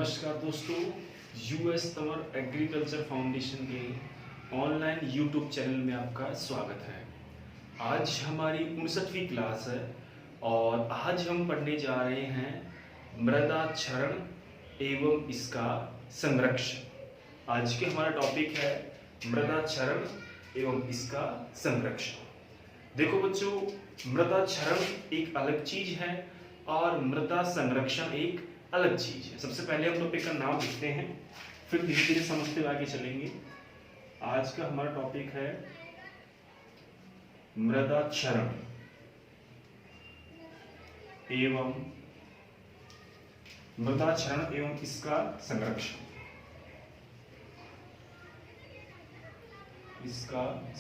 नमस्कार दोस्तों, US Tanwar agriculture foundation के ऑनलाइन यूट्यूब चैनल में आपका स्वागत है। आज हमारी 59वीं क्लास है और आज हम पढ़ने जा रहे हैं मृदा क्षरण एवं इसका संरक्षण। आज के हमारा टॉपिक है मृदा क्षरण एवं इसका संरक्षण। देखो बच्चों, मृदा क्षरण एक अलग चीज है और मृदा संरक्षण एक अलग चीज है। सबसे पहले हम टॉपिक का नाम लिखते हैं, फिर धीरे धीरे समझते हुए आगे चलेंगे। आज का हमारा टॉपिक है मृदा क्षरण एवं इसका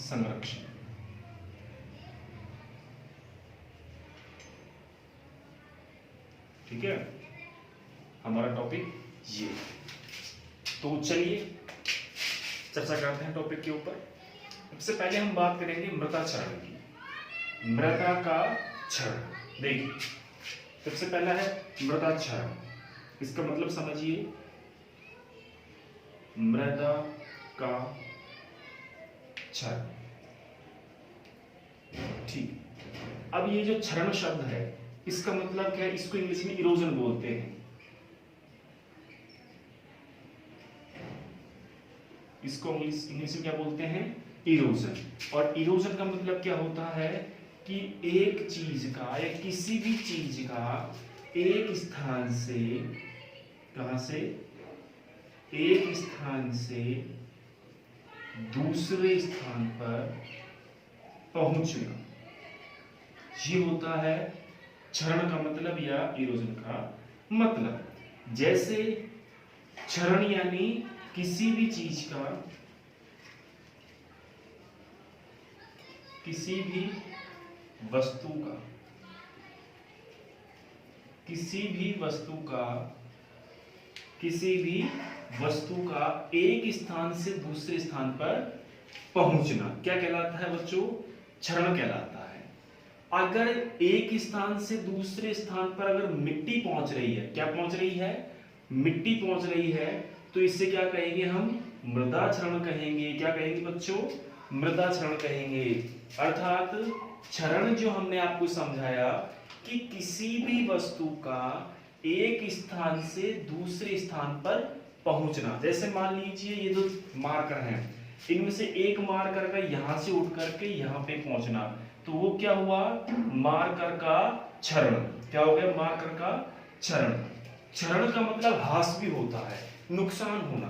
संरक्षण। ठीक है, हमारा टॉपिक ये। तो चलिए चर्चा करते हैं टॉपिक के ऊपर। सबसे पहले हम बात करेंगे मृदा क्षरण की। मृदा का क्षरण देखिए, सबसे पहला है मृदा क्षरण। इसका मतलब समझिए, मृदा का क्षरण। ठीक, अब ये जो क्षरण शब्द है इसका मतलब क्या है? इसको इंग्लिश में इरोजन बोलते हैं। इसको इंग्लिश में क्या बोलते हैं? इरोजन। और इरोजन का मतलब क्या होता है कि एक चीज का या किसी भी चीज का एक स्थान से, कहां से? एक स्थान से दूसरे स्थान पर पहुंचना, ये होता है क्षरण का मतलब या इरोजन का मतलब। जैसे क्षरण यानी किसी भी चीज का, किसी भी वस्तु का, एक स्थान से दूसरे स्थान पर पहुंचना क्या कहलाता है बच्चों? क्षरण कहलाता है। अगर एक स्थान से दूसरे स्थान पर अगर मिट्टी पहुंच रही है, क्या पहुंच रही है? मिट्टी पहुंच रही है, तो इससे क्या कहेंगे हम? मृदा क्षरण कहेंगे। क्या कहेंगे बच्चों? मृदा क्षरण कहेंगे। अर्थात क्षरण जो हमने आपको समझाया कि किसी भी वस्तु का एक स्थान से दूसरे स्थान पर पहुंचना। जैसे मान लीजिए ये जो मार्कर हैं, इनमें से एक मार्कर का यहां से उठ करके यहां पे पहुंचना, तो वो क्या हुआ? मार्कर का क्षरण। क्या हो गया? मार्कर का क्षरण। क्षरण का मतलब ह्रास भी होता है, नुकसान होना,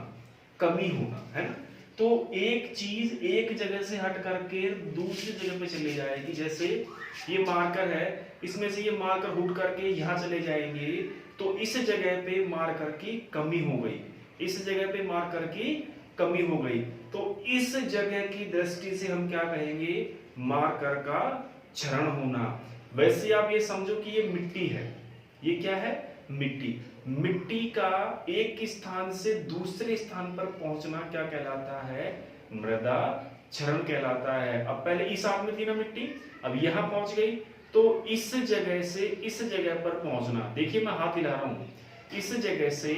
कमी होना, है ना? तो एक चीज एक जगह से हट करके दूसरी जगह पे चले जाएगी। जैसे ये मार्कर है, इसमें से ये मार्कर उठ करके यहां चले जाएंगे, तो इस जगह पे मार्कर की कमी हो गई, इस जगह पे मार्कर की कमी हो गई। तो इस जगह की दृष्टि से हम क्या कहेंगे? मार्कर का क्षरण होना। वैसे आप ये समझो कि ये मिट्टी है। ये क्या है? मिट्टी। मिट्टी का एक स्थान से दूसरे स्थान पर पहुंचना क्या कहलाता है? मृदा क्षरण कहलाता है। अब पहले इस हाथ में थी ना मिट्टी, अब यहां पहुंच गई, तो इस जगह से इस जगह पर पहुंचना, देखिए मैं हाथ हिला रहा हूं, इस जगह से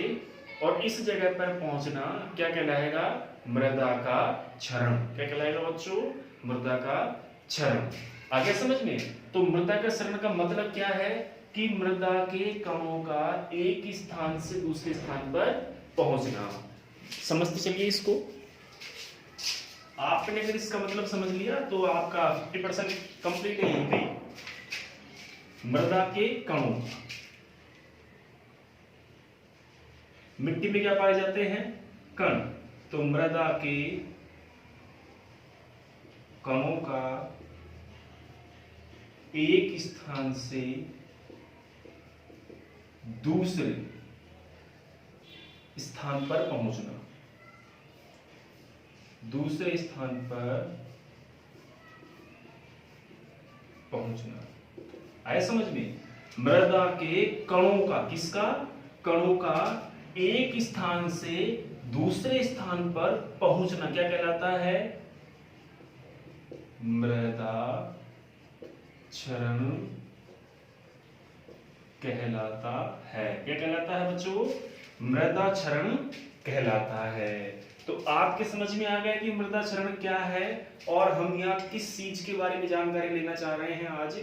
और इस जगह पर पहुंचना क्या कहलाएगा? मृदा का क्षरण। क्या कहलाएगा बच्चों? मृदा का क्षरण। आगे समझ में? तो मृदा का क्षरण का मतलब क्या है कि मृदा के कणों का एक स्थान से दूसरे स्थान पर पहुंचना। समझते चलिए इसको। आपने अगर इसका मतलब समझ लिया तो आपका 50% कंप्लीट है। यहीं पे मृदा के कणों, मिट्टी में क्या पाए जाते हैं? कण। तो मृदा के कणों का एक स्थान से दूसरे स्थान पर पहुंचना, दूसरे स्थान पर पहुंचना। आया समझ में? मृदा के कणों का, किसका? कणों का एक स्थान से दूसरे स्थान पर पहुंचना क्या कहलाता है? मृदा क्षरण कहलाता है। क्या कहलाता है बच्चों? मृदा क्षरण कहलाता है। तो आपके समझ में आ गया कि मृदा क्षरण क्या है, और हम यहाँ किस चीज के बारे में जानकारी लेना चाह रहे हैं आज,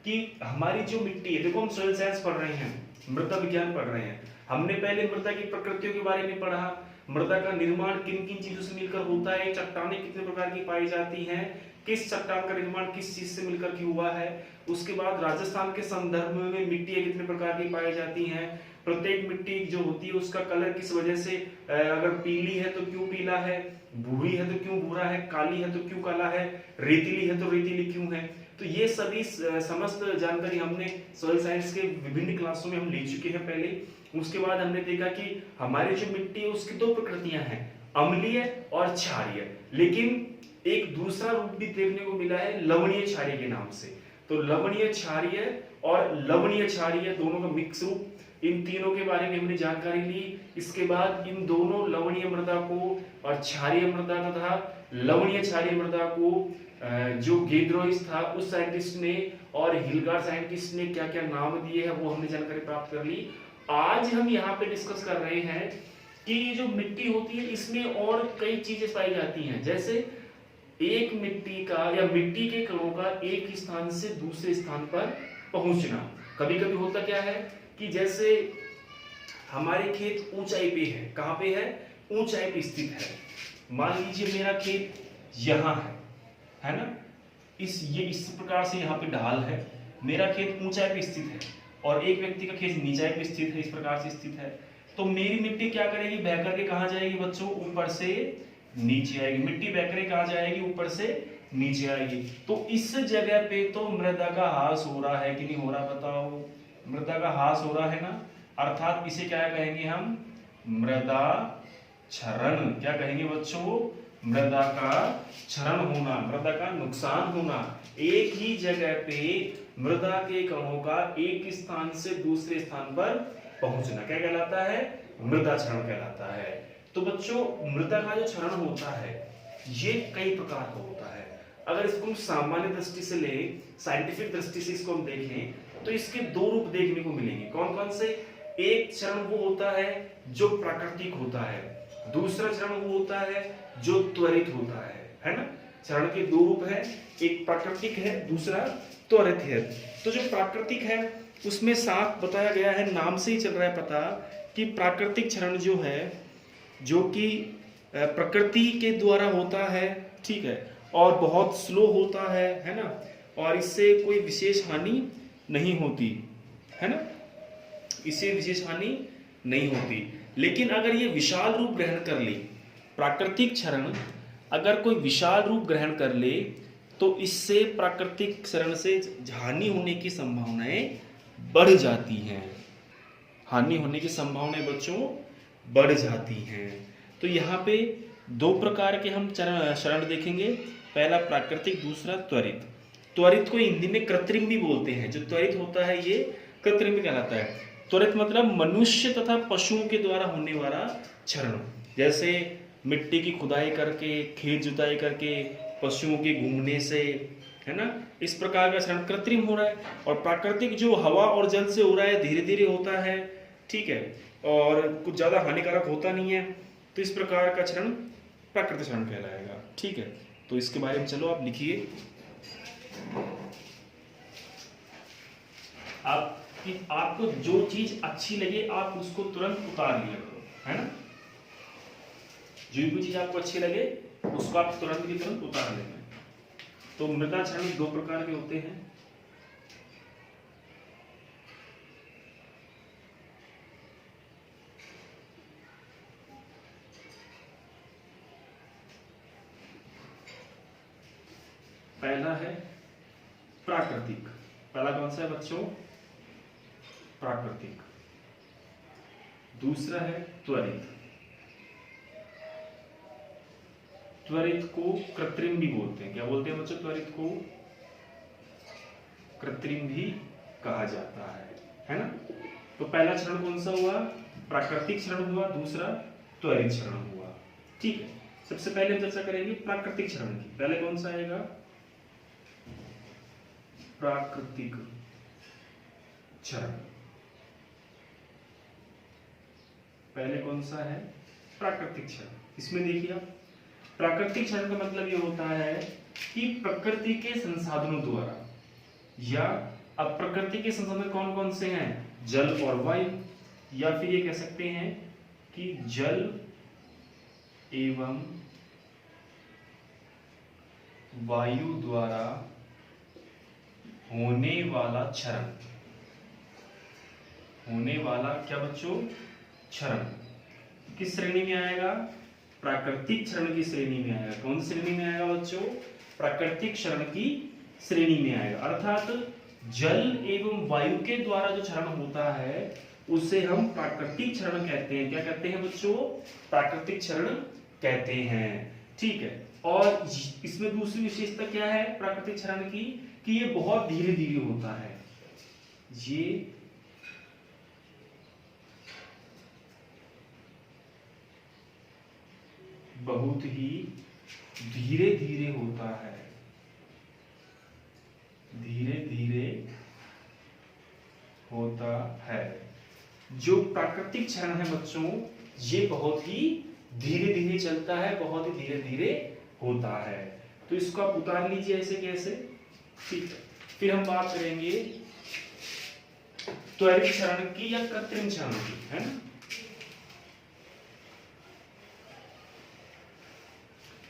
कि हमारी जो मिट्टी है, देखो हम सोइल साइंस पढ़ रहे हैं, मृदा विज्ञान पढ़ रहे हैं, हमने पहले मृदा की प्रकृतियों के बारे में पढ़ा, मृदा का निर्माण किन किन चीजों से मिलकर होता है, चट्टानें कितने प्रकार की पाई जाती हैं, किस चट्टान का निर्माण किस चीज से मिलकर के हुआ है, उसके बाद राजस्थान के संदर्भ में मिट्टी कितने प्रकार की पाई जाती हैं, प्रत्येक मिट्टी जो होती है उसका कलर किस वजह से, अगर पीली है तो क्यों पीला है, भूरी है तो क्यों भूरा है, काली है तो क्यों काला है, रेतीली है तो रेतीली क्यों है। तो ये सभी समस्त जानकारी हमने सोइल साइंस के विभिन्न क्लासों में हम ले चुके हैं पहले। उसके बाद हमने देखा कि हमारी जो मिट्टी है उसकी दो प्रकृतियां हैं, अम्लीय और क्षारीय, लेकिन एक दूसरा रूप भी देखने को मिला है लवणीय क्षारीय के नाम से। तो लवणीय क्षारीय और लवणीय क्षारीय दोनों का मिक्स रूप, इन तीनों के बारे में हमने जानकारी ली। इसके बाद इन दोनों लवणीय मृदा को और क्षारीय मृदा तथा लवणीय क्षारीय मृदा को जो गेद्रोइस था उस साइंटिस्ट ने और हिलगार्ड साइंटिस्ट ने क्या क्या नाम दिए हैं वो हमने जानकारी प्राप्त कर ली। आज हम यहाँ पे डिस्कस कर रहे हैं कि ये जो मिट्टी होती है इसमें और कई चीजें पाई जाती हैं, जैसे एक मिट्टी का या मिट्टी के कणों का एक स्थान से दूसरे स्थान पर पहुंचना। कभी कभी होता क्या है कि जैसे हमारे खेत ऊंचाई पे है, कहां पे है, ऊंचाई पे स्थित है। मान लीजिए मेरा खेत यहां है ना, इस प्रकार से यहाँ पे ढाल है, मेरा खेत ऊंचाई पे स्थित है और एक व्यक्ति का खेत नीचाई पे स्थित है, इस प्रकार से स्थित है। तो मेरी मिट्टी क्या करेगी, बह करके कहां जाएगी बच्चों, ऊपर से नीचे आएगी। मिट्टी बह करके कहां जाएगी, ऊपर से नीचे आएगी। तो इस जगह पे तो मृदा का ह्रास हो रहा है कि नहीं हो रहा, बताओ, मृदा का ह्रास हो रहा है ना, अर्थात इसे क्या कहेंगे हम, मृदा क्षरण। क्या कहेंगे बच्चों, मृदा का क्षरण होना, मृदा का नुकसान होना। एक ही जगह पे मृदा के कणों का एक स्थान से दूसरे स्थान पर पहुंचना क्या कहलाता है, मृदा क्षरण कहलाता है। तो बच्चों मृदा का जो क्षरण होता है ये कई प्रकार का होता है। अगर इसको हम सामान्य दृष्टि से ले, साइंटिफिक दृष्टि से इसको हम देखें तो इसके दो रूप देखने को मिलेंगे। कौन कौन से, एक क्षरण वो होता है जो प्राकृतिक होता है, दूसरा क्षरण वो होता है जो त्वरित होता है ना। क्षरण के दो रूप है, एक प्राकृतिक है, दूसरा त्वरित है। तो जो प्राकृतिक है उसमें साफ बताया गया है, नाम से ही चल रहा है पता कि प्राकृतिक क्षरण जो है जो कि प्रकृति के द्वारा होता है, ठीक है, और बहुत स्लो होता है ना, और इससे कोई विशेष हानि नहीं होती है ना, इससे विशेष हानि नहीं होती। लेकिन अगर ये विशाल रूप ग्रहण कर ले, प्राकृतिक क्षरण अगर कोई विशाल रूप ग्रहण कर ले तो इससे प्राकृतिक क्षरण से हानि होने की संभावनाएं बढ़ जाती हैं, हानि होने की संभावनाएं बच्चों बढ़ जाती हैं। तो यहाँ पे दो प्रकार के हम क्षरण देखेंगे, पहला प्राकृतिक, दूसरा त्वरित। त्वरित को हिंदी में कृत्रिम भी बोलते हैं, जो त्वरित होता है ये कृत्रिम भी कहलाता है। त्वरित मतलब मनुष्य तथा पशुओं के द्वारा होने वाला क्षरण, जैसे मिट्टी की खुदाई करके, खेत जुताई करके, पशुओं के घूमने से, है ना, इस प्रकार का क्षरण कृत्रिम हो रहा है। और प्राकृतिक जो हवा और जल से हो रहा है, धीरे धीरे होता है, ठीक है, और कुछ ज्यादा हानिकारक होता नहीं है, तो इस प्रकार का क्षरण प्राकृतिक क्षरण कहलाएगा, ठीक है। तो इसके बारे में चलो आप लिखिए। आपको जो चीज अच्छी लगे आप उसको तुरंत उतार लिया करो, है ना, जो भी चीज आपको अच्छी लगे उसको आप तुरंत की तुरंत उतार लेना। तो मृदा क्षरण दो प्रकार के होते हैं, पहला है प्राकृतिक, पहला कौन सा है बच्चों, प्राकृतिक। दूसरा है त्वरित, त्वरित को कृत्रिम भी बोलते हैं। क्या बोलते हैं बच्चों, त्वरित को कृत्रिम भी कहा जाता है ना। तो पहला क्षरण कौन सा हुआ, प्राकृतिक क्षरण हुआ, दूसरा त्वरित क्षरण हुआ, ठीक है। सबसे पहले हम चर्चा करेंगे प्राकृतिक क्षरण की। पहले कौन सा आएगा, प्राकृतिक क्षरण। पहले कौन सा है? प्राकृतिक क्षरण। इसमें देखिए आप, प्राकृतिक क्षरण का मतलब ये होता है कि प्रकृति के संसाधनों द्वारा, या अब प्रकृति के संसाधन कौन कौन से हैं? जल और वायु, या फिर ये कह सकते हैं कि जल एवं वायु द्वारा होने वाला क्षरण। होने वाला क्या बच्चों? क्षरण। किस श्रेणी में आएगा? प्राकृतिक क्षरण की श्रेणी में आएगा। कौन सी श्रेणी में आएगा बच्चों? प्राकृतिक क्षरण की श्रेणी में आएगा। अर्थात जल एवं वायु के द्वारा जो क्षरण होता है उसे हम प्राकृतिक क्षरण कहते हैं। क्या कहते हैं बच्चों? प्राकृतिक क्षरण कहते हैं। ठीक है। और इसमें दूसरी विशेषता क्या है प्राकृतिक क्षरण की? कि ये बहुत धीरे धीरे होता है। ये बहुत ही धीरे धीरे होता है। धीरे धीरे होता है। जो प्राकृतिक क्षरण है बच्चों, ये बहुत ही धीरे धीरे चलता है, बहुत ही धीरे धीरे होता है। तो इसको आप उतार लीजिए ऐसे कैसे। ठीक है। फिर हम बात करेंगे त्वरित क्षरण की या कृत्रिम क्षरण की, है ना।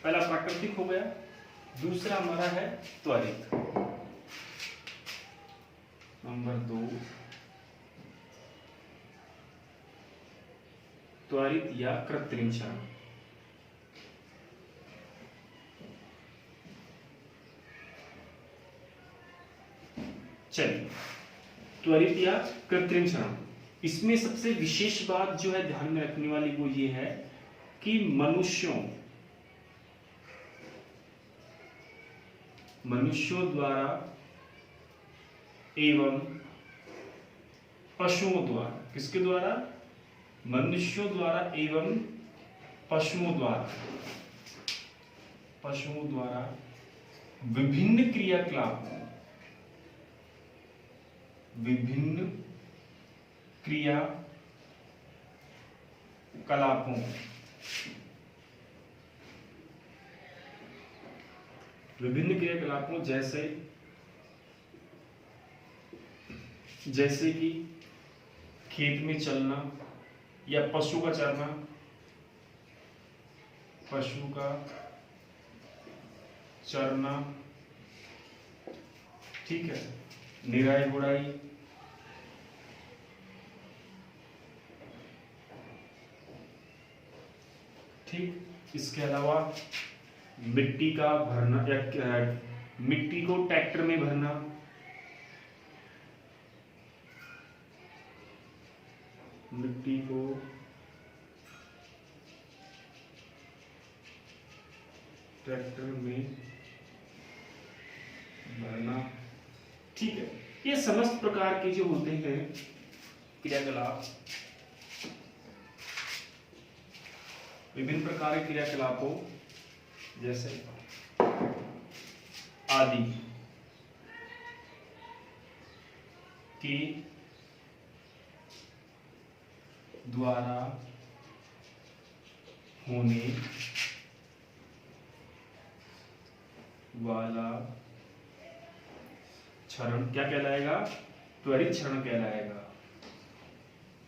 पहला प्राकृतिक हो गया, दूसरा हमारा है त्वरित। नंबर 2 त्वरित या कृत्रिम क्षरण। चलिए, त्वरित या कृत्रिम क्षरण, इसमें सबसे विशेष बात जो है ध्यान में रखने वाली वो ये है कि मनुष्यों द्वारा एवं पशुओं द्वारा, किसके द्वारा? मनुष्यों द्वारा एवं पशुओं द्वारा विभिन्न क्रियाकलापों जैसे कि खेत में चलना या पशु का चरना, ठीक है, निराई गुड़ाई, ठीक। इसके अलावा मिट्टी का भरना या मिट्टी को ट्रैक्टर में भरना, मिट्टी को ट्रैक्टर में भरना, ठीक है। ये समस्त प्रकार के जो होते हैं क्रियाकलाप, विभिन्न प्रकार के क्रियाकलापों जैसे आदि के द्वारा होने वाला क्षरण क्या कहलाएगा? त्वरित क्षरण कहलाएगा।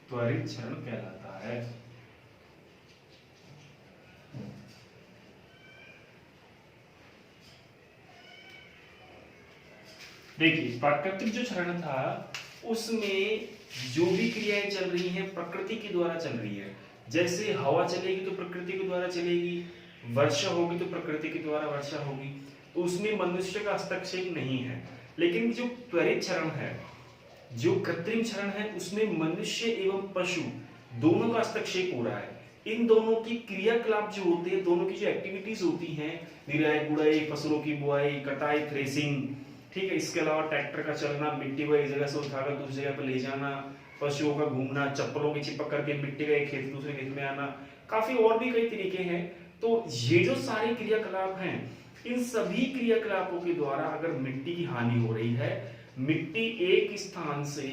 त्वरित क्षरण कहलाता है। देखिए, प्राकृतिक जो क्षरण था उसमें जो भी क्रियाएं चल रही हैं प्रकृति के द्वारा चल रही है। जैसे हवा चलेगी तो प्रकृति के द्वारा चलेगी, वर्षा होगी तो प्रकृति के द्वारा वर्षा होगी, तो उसमें मनुष्य का हस्तक्षेप नहीं है। लेकिन जो त्वरित क्षरण है, जो कृत्रिम क्षरण है, उसमें मनुष्य एवं पशु दोनों का हस्तक्षेप हो रहा है। इन दोनों की क्रियाकलाप जो होते हैं, दोनों की जो एक्टिविटीज होती हैं, निराई गुड़ाई, फसलों की बुआई, कटाई, थ्रेसिंग, ठीक है। इसके अलावा ट्रैक्टर का चलना, मिट्टी को एक जगह से उठाकर दूसरी जगह पर ले जाना, पशुओं का घूमना, चप्पलों की चिपक करके मिट्टी का एक खेत दूसरे खेत में आना, काफी और भी कई तरीके हैं। तो ये जो सारे क्रियाकलाप हैं, इन सभी क्रियाकलापों के द्वारा अगर मिट्टी की हानि हो रही है, मिट्टी एक स्थान से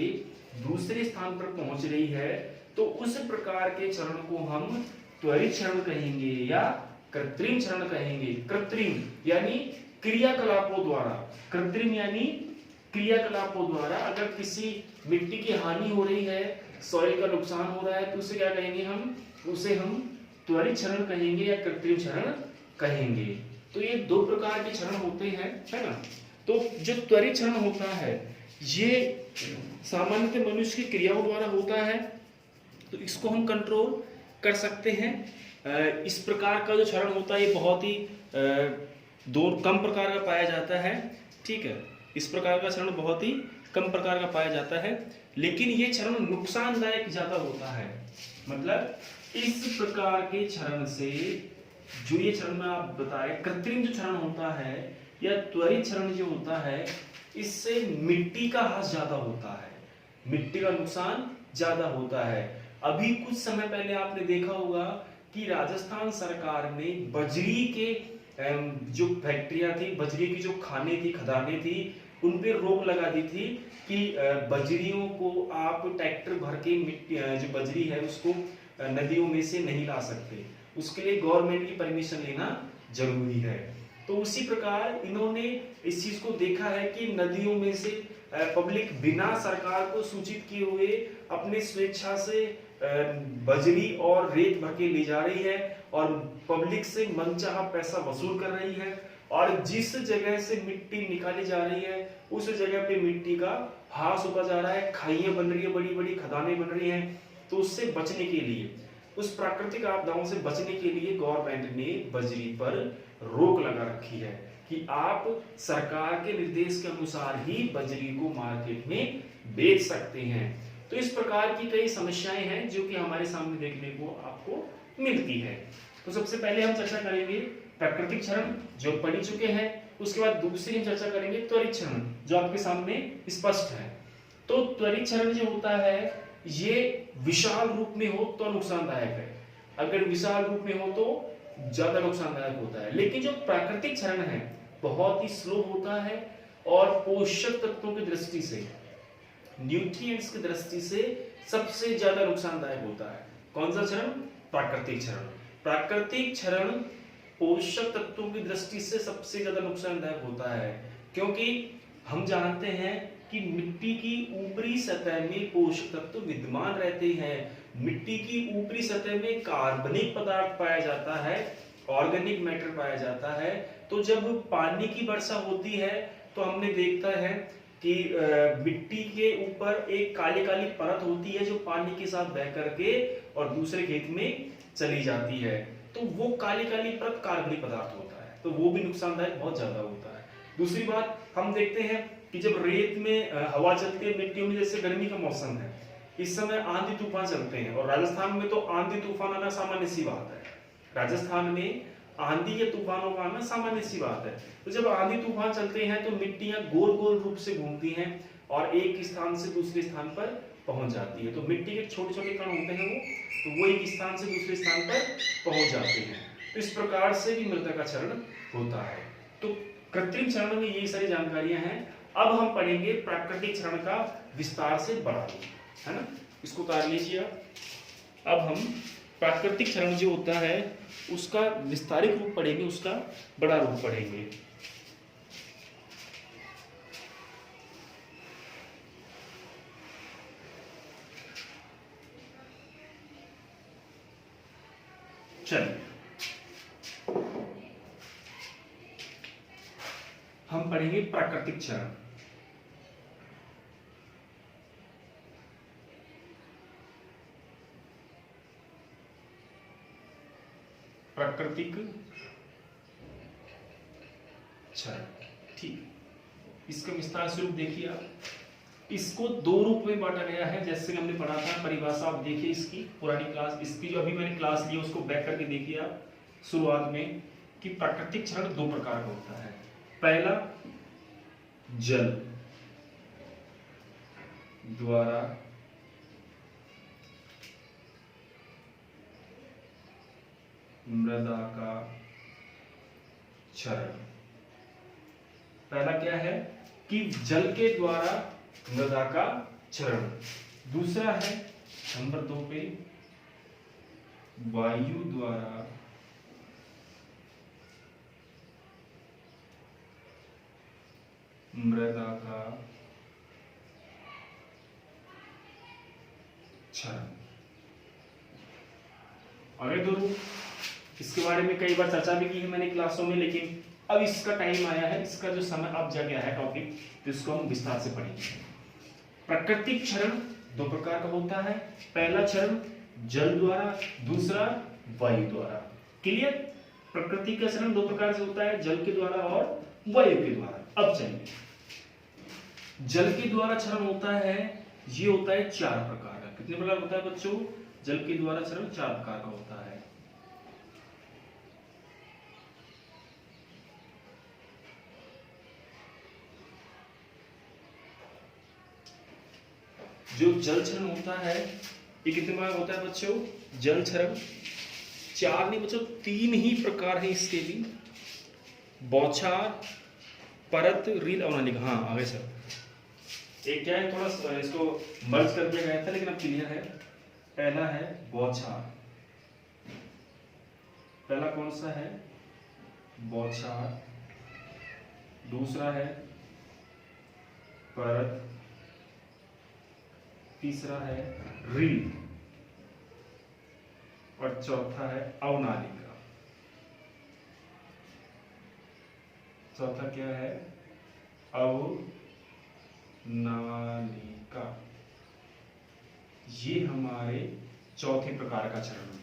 दूसरे स्थान पर पहुंच रही है, तो उस प्रकार के क्षरण को हम त्वरित क्षरण कहेंगे या कृत्रिम क्षरण कहेंगे। कृत्रिम यानी क्रियाकलापों द्वारा, कृत्रिम यानी क्रियाकलापों द्वारा अगर किसी मिट्टी की हानि हो रही है, सॉइल का नुकसान हो रहा है, तो उसे क्या कहेंगे हम, उसे हम त्वरित क्षरण कहेंगे या कृत्रिम क्षरण कहेंगे। तो ये दो प्रकार के क्षरण होते हैं, है ना। तो जो त्वरित क्षरण होता है ये सामान्यतः मनुष्य की क्रियाओं द्वारा होता है, तो इसको हम कंट्रोल कर सकते हैं। इस प्रकार का जो क्षरण होता है ये बहुत ही दो कम प्रकार का पाया जाता है, ठीक है। इस प्रकार का क्षरण बहुत ही कम प्रकार का पाया जाता है, लेकिन ये क्षरण नुकसानदायक ज्यादा होता है। मतलब इस प्रकार के क्षरण से, जो ये क्षरण में आप बताए कृत्रिम जो क्षरण होता है या त्वरित क्षरण जो होता है, इससे मिट्टी का ह्रास ज्यादा होता है, मिट्टी का नुकसान ज्यादा होता है। अभी कुछ समय पहले आपने देखा होगा कि राजस्थान सरकार ने बजरी के जो फैक्ट्रियां थी, बजरी की जो खाने थी, खदानें थी, उन पे रोक लगा दी थी कि बजरियों को आप ट्रैक्टर भर के मिट्टी जो बजरी है उसको नदियों में से नहीं ला सकते, उसके लिए गवर्नमेंट की परमिशन लेना जरूरी है। तो उसी प्रकार इन्होंने इस चीज को देखा है कि नदियों में से पब्लिक बिना सरकार को सूचित किए हुए अपने स्वेच्छा से बजरी और रेत भर के ले जा रही है और पब्लिक से मनचाहा पैसा वसूल कर रही है, और जिस जगह से मिट्टी निकाली जा रही है उस जगह पे मिट्टी का ह्रास होता जा रहा है, खाइयां बन रही है, बड़ी बड़ी खदानें बन रही हैं। तो उससे बचने के लिए, उस प्राकृतिक आपदाओं से बचने के लिए गवर्नमेंट ने बजरी पर रोक लगा रखी है कि आप सरकार के निर्देश के अनुसार ही बजरी को मार्केट में बेच सकते हैं। तो इस प्रकार की कई समस्याएं हैं जो कि हमारे सामने देखने को आपको मिलती है। तो सबसे पहले हम चर्चा करेंगे प्राकृतिक क्षरण जो पढ़ चुके हैं, उसके बाद दूसरी हम चर्चा करेंगे त्वरित क्षरण जो आपके सामने स्पष्ट है। तो त्वरित क्षरण जो होता है ये विशाल रूप में हो तो नुकसानदायक है, अगर विशाल रूप में हो तो ज्यादा नुकसानदायक होता है। लेकिन जो प्राकृतिक क्षरण है बहुत ही स्लो होता है और पोषक तत्वों की दृष्टि से, न्यूट्रिएंट्स की दृष्टि से सबसे ज्यादा नुकसानदायक होता है। कौन सा क्षरण? प्राकृतिक क्षरण। प्राकृतिक क्षरण पोषक तत्वों की दृष्टि से सबसे ज्यादा नुकसानदायक होता है, क्योंकि हम जानते हैं कि मिट्टी की ऊपरी सतह में पोषक तत्व विद्यमान रहते हैं। मिट्टी की ऊपरी सतह में कार्बनिक पदार्थ पाया जाता है, ऑर्गेनिक मैटर पाया जाता है। तो जब पानी की वर्षा होती है तो हमने देखता है कि मिट्टी के ऊपर एक काली काली परत होती है जो पानी के साथ बह करके और दूसरे खेत में चली जाती है। तो वो काली काली परत कार्बनिक पदार्थ होता है, तो वो भी नुकसानदायक बहुत ज्यादा होता है। दूसरी बात हम देखते हैं कि जब रेत में हवा चलती है मिट्टियों में, जैसे गर्मी का मौसम है, इस समय आंधी तूफान चलते हैं, और राजस्थान में तो आंधी तूफान आना सामान्य सी बात है। राजस्थान में आंधी या तूफानों का आना सामान्य सी बात है। तो जब आंधी तूफान चलते हैं तो मिट्टियां गोल गोल रूप से घूमती हैं और एक स्थान से दूसरे स्थान पर पहुंच जाती है। तो मिट्टी के छोटे छोटे कण होते हैं वो एक स्थान से दूसरे स्थान पर पहुंच जाते हैं। तो इस प्रकार से भी मृदा का क्षरण होता है। तो कृत्रिम क्षरण में यही सारी जानकारियां हैं। अब हम पढ़ेंगे प्राकृतिक क्षरण का विस्तार से बड़ा रूप, है ना। इसको उतार लीजिए आप। अब हम प्राकृतिक क्षरण जो होता है उसका विस्तारित रूप पढ़ेंगे, उसका बड़ा रूप पढ़ेंगे। चलिए हम पढ़ेंगे प्राकृतिक क्षरण। प्राकृतिक क्षरण, ठीक। इसका विस्तार स्वरूप देखिए आप। इसको दो रूप में बांटा गया है, जैसे हमने पढ़ा था परिभाषा। आप देखिए इसकी पुरानी क्लास, इसकी जो अभी मैंने क्लास ली उसको बैक करके देखिए आप शुरुआत में, कि प्राकृतिक क्षरण दो प्रकार का होता है। पहला जल द्वारा मृदा का क्षरण। पहला क्या है कि जल के द्वारा मृदा का क्षरण। दूसरा है नंबर 2 पे वायु द्वारा मृदा का क्षरण। आगे दोनों इसके बारे में कई बार चर्चा भी की है मैंने क्लासों में, लेकिन अब इसका टाइम आया है, इसका जो समय अब जा गया है टॉपिक, तो इसको हम विस्तार से पढ़ेंगे। प्राकृतिक क्षरण दो प्रकार का होता है, पहला क्षरण जल द्वारा, दूसरा वायु द्वारा। क्लियर? प्रकृति का क्षरण दो प्रकार से होता है, जल के द्वारा और वायु के द्वारा। अब चलिए, जल के द्वारा क्षरण होता है, ये होता है 4 प्रकार का। कितने प्रकार होता है बच्चों? जल के द्वारा क्षरण 4 प्रकार का होता है। जो जल क्षरण होता है ये कितने प्रकार होता है बच्चों? जल क्षरण 4 नहीं बच्चों, 3 ही प्रकार है इसके भी। बौछार, परत, रील, अवनालिका। हाँ आगे सर, एक क्या है, थोड़ा इसको मर्ज कर दिया गया था लेकिन अब क्लियर है। पहला है बौछार, पहला कौन सा है? बौछार। दूसरा है परत, तीसरा है रील और चौथा है अवनालिका। चौथा क्या है? अवनालिका। ये हमारे चौथे प्रकार का क्षरण।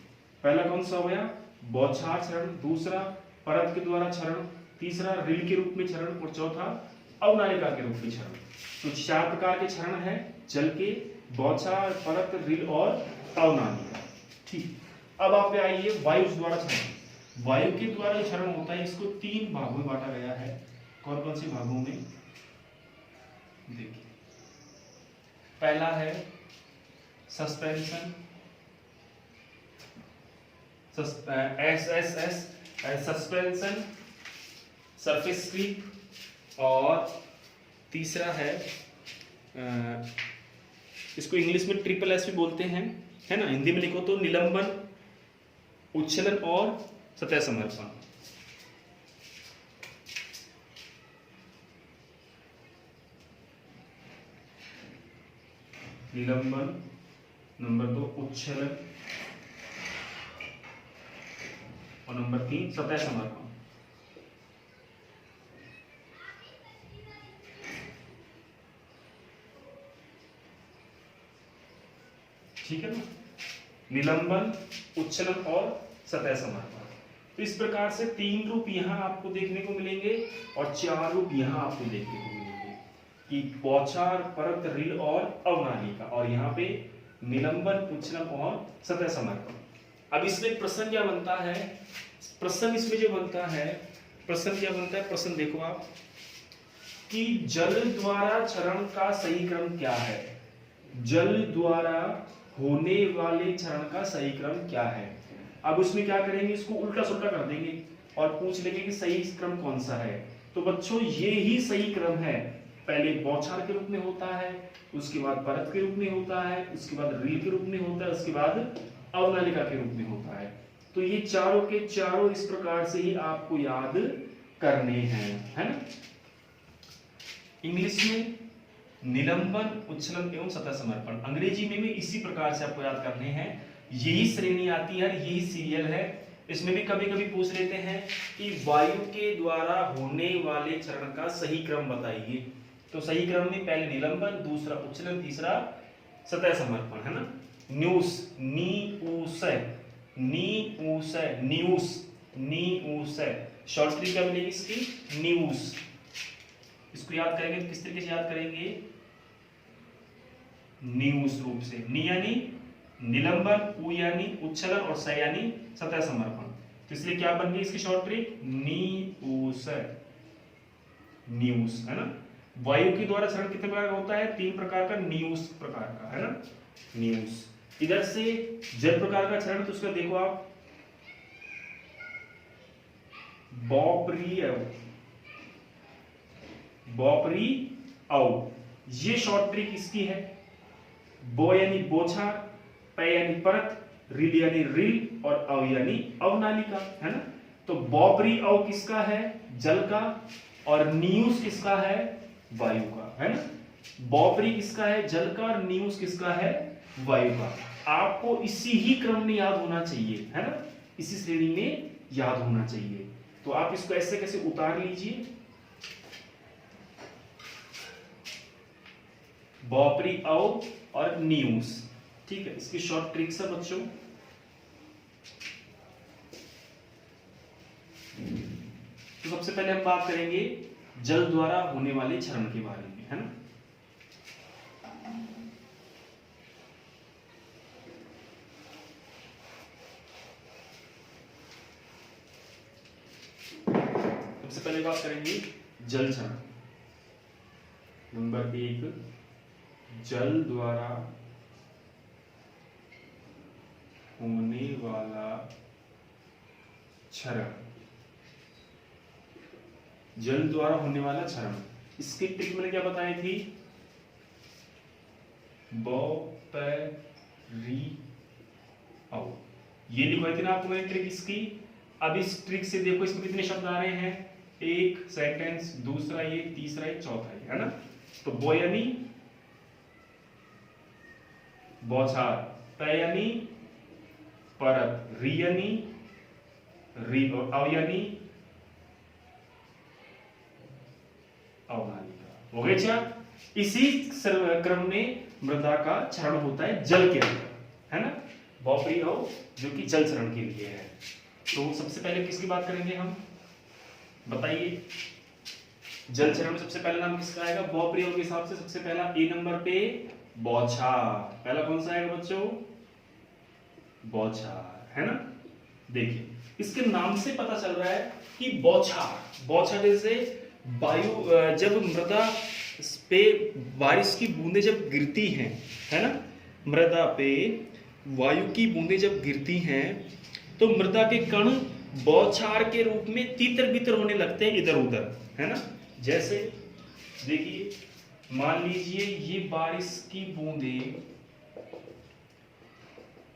पहला कौन सा हो गया? बौछार क्षरण, दूसरा परत के द्वारा क्षरण, तीसरा रील के रूप में क्षरण और चौथा अवनालिका के रूप में क्षरण। तो 4 प्रकार के क्षरण है जल के, बौछार, परत, रील और अवनालिका। ठीक, अब आप पे आइए वायु द्वारा क्षरण। वायु के द्वारा क्षरण होता है, इसको 3 भागों में बांटा गया है। कौन कौन से भागों में? देखिए, पहला है सस्पेंशन, सस्पेंशन, सरफेस क्रीप, और तीसरा है इसको इंग्लिश में ट्रिपल एस भी बोलते हैं, है ना, हिंदी में लिखो तो निलंबन, उच्छलन और सतह समर्पण। निलंबन, नंबर 2 उच्छलन और नंबर 3 सतह समर्पण। ठीक है ना, निलंबन, उच्छलन और सतह समर्पण। तो इस प्रकार से 3 रूप यहां आपको देखने को मिलेंगे और 4 रूप यहां आपको देखने को मिलेंगे कि बौछार, परत, रील और अवनालिका, और यहाँ पे निलंबन, उच्छलन और सतह समर्पण। अब इसमें प्रश्न क्या बनता है? प्रश्न इसमें जो बनता है, प्रश्न क्या बनता है? प्रश्न देखो आप कि जल द्वारा क्षरण का सही क्रम क्या है? जल द्वारा होने वाले क्षरण का सही क्रम क्या है? अब उसमें क्या करेंगे, इसको उल्टा सुल्टा कर देंगे और पूछ लेंगे कि सही क्रम कौन सा है। तो बच्चों ये ही सही क्रम है, पहले बौछार के रूप में होता है, उसके बाद परत के रूप में होता है, उसके बाद रील के रूप में होता है, उसके बाद अवनालिका के रूप में होता है। तो ये चारों के चारों इस प्रकार से ही आपको याद करने हैं, है ना। इंग्लिश में निलंबन, उच्छलन एवं सतह समर्पण, अंग्रेजी में भी इसी प्रकार से आपको याद करने हैं। यही श्रेणी आती है, यही सीरियल है। इसमें भी कभी कभी पूछ लेते हैं कि वायु के द्वारा होने वाले चरण का सही क्रम बताइए। तो सही क्रम में पहले निलंबन, दूसरा उच्छलन, तीसरा सतह समर्पण, है ना। न्यूस, नी ऊस, नी ऊस, न्यूस, नी ऊस, शॉर्ट ट्रिक क्या मिलेगी इसकी? न्यूस। इसको याद करेंगे, किस तरीके से याद करेंगे? न्यूस रूप से। नी यानी निलंबन, उ यानी उच्छलन और स यानी सतह समर्पण। तो इसलिए क्या बन गई इसकी शॉर्ट ट्रिक? नी ऊस, न्यूस, है ना। वायु के द्वारा क्षरण कितने प्रकार का होता है? 3 प्रकार का, न्यूस प्रकार का, है ना, न्यूस। इधर से जल प्रकार का क्षरण, तो उसका देखो आप, बॉपरी, बॉपरी औ, ये शॉर्ट ट्रिक इसकी है। बो यानी बोछार, प यानी परत, रिल यानी रील और अव यानी अवनालिका, है ना। तो बॉपरी अव किसका है? जल का, और न्यूज किसका है? वायु का, है ना। बॉपरी किसका है? जल का, और न्यूज किसका है? वायु का। आपको इसी ही क्रम में याद होना चाहिए, है ना, इसी श्रेणी में याद होना चाहिए। तो आप इसको ऐसे कैसे उतार लीजिए, बॉपरी अव और न्यूज, ठीक है। इसकी शॉर्ट ट्रिक्स है बच्चों। तो सबसे पहले हम बात करेंगे जल द्वारा होने वाले क्षरण के बारे में, है ना। सबसे पहले बात करेंगे जल क्षरण। नंबर 1, जल द्वारा होने वाला क्षरण। जल द्वारा होने वाला क्षरण, इसकी ट्रिक मैंने क्या बताई थी? बॉपरी अव, ये लिखवाई थी ना आपको मैंने ट्रिक इसकी। अब इस ट्रिक से देखो इसमें कितने शब्द आ रहे हैं, एक सेंटेंस, दूसरा ये, तीसरा ये, चौथा ये, है ना। तो बो यानी बौछार, प यानी परत, री यानी री, और अव यानी अवनालिका। हो गए क्या? इसी क्रम में मृदा का क्षरण होता है जल के अंदर, है ना। बॉपरी अव जो कि जल क्षरण के लिए है। तो सबसे पहले किसकी बात करेंगे हम, बताइए। जल क्षरण में सबसे पहला नाम किसका आएगा? बॉपरी अव के हिसाब से सबसे पहला ए नंबर पे बौछार। पहला कौन सा आएगा बच्चों? बौछार, है ना। देखिए इसके नाम से पता चल रहा है कि बौछार, बौछार जैसे वायु, जब मृदा पे बारिश की बूंदें जब गिरती हैं, है ना, मृदा पे वायु की बूंदें जब गिरती हैं तो मृदा के कण बौछार के रूप में तीतर बितर होने लगते हैं इधर उधर, है ना। जैसे देखिए, मान लीजिए ये बारिश की बूंदें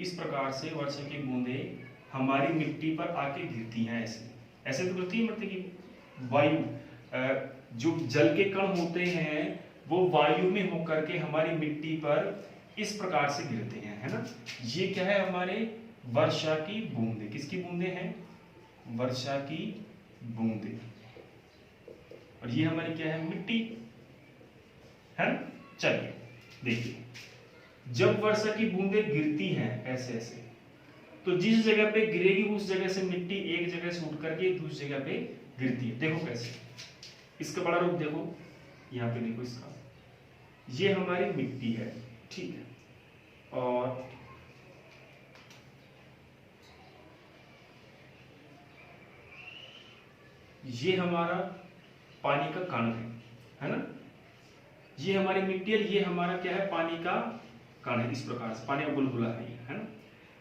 इस प्रकार से, वर्षा की बूंदें हमारी मिट्टी पर आके गिरती हैं, ऐसे ऐसे तो गिरती है मिट्टी की वायु, जो जल के कण होते हैं वो वायु में होकर के हमारी मिट्टी पर इस प्रकार से गिरते हैं, है ना। ये क्या है? हमारे वर्षा की बूंदे। किसकी बूंदे हैं? वर्षा की बूंदे। और ये हमारी क्या है? मिट्टी, है ना। चलिए देखिए, जब वर्षा की बूंदे गिरती हैं ऐसे ऐसे, तो जिस जगह पे गिरेगी उस जगह से मिट्टी एक जगह से उठ करके दूसरी जगह पे गिरती है। देखो कैसे, इसका बड़ा रूप देखो, यहाँ पे देखो इसका, ये हमारी मिट्टी है, ठीक है, और ये हमारा पानी का कण है ना। ये हमारी मिट्टी और ये हमारा क्या है? पानी का कण है। इस प्रकार से पानी का बुलबुला है ना।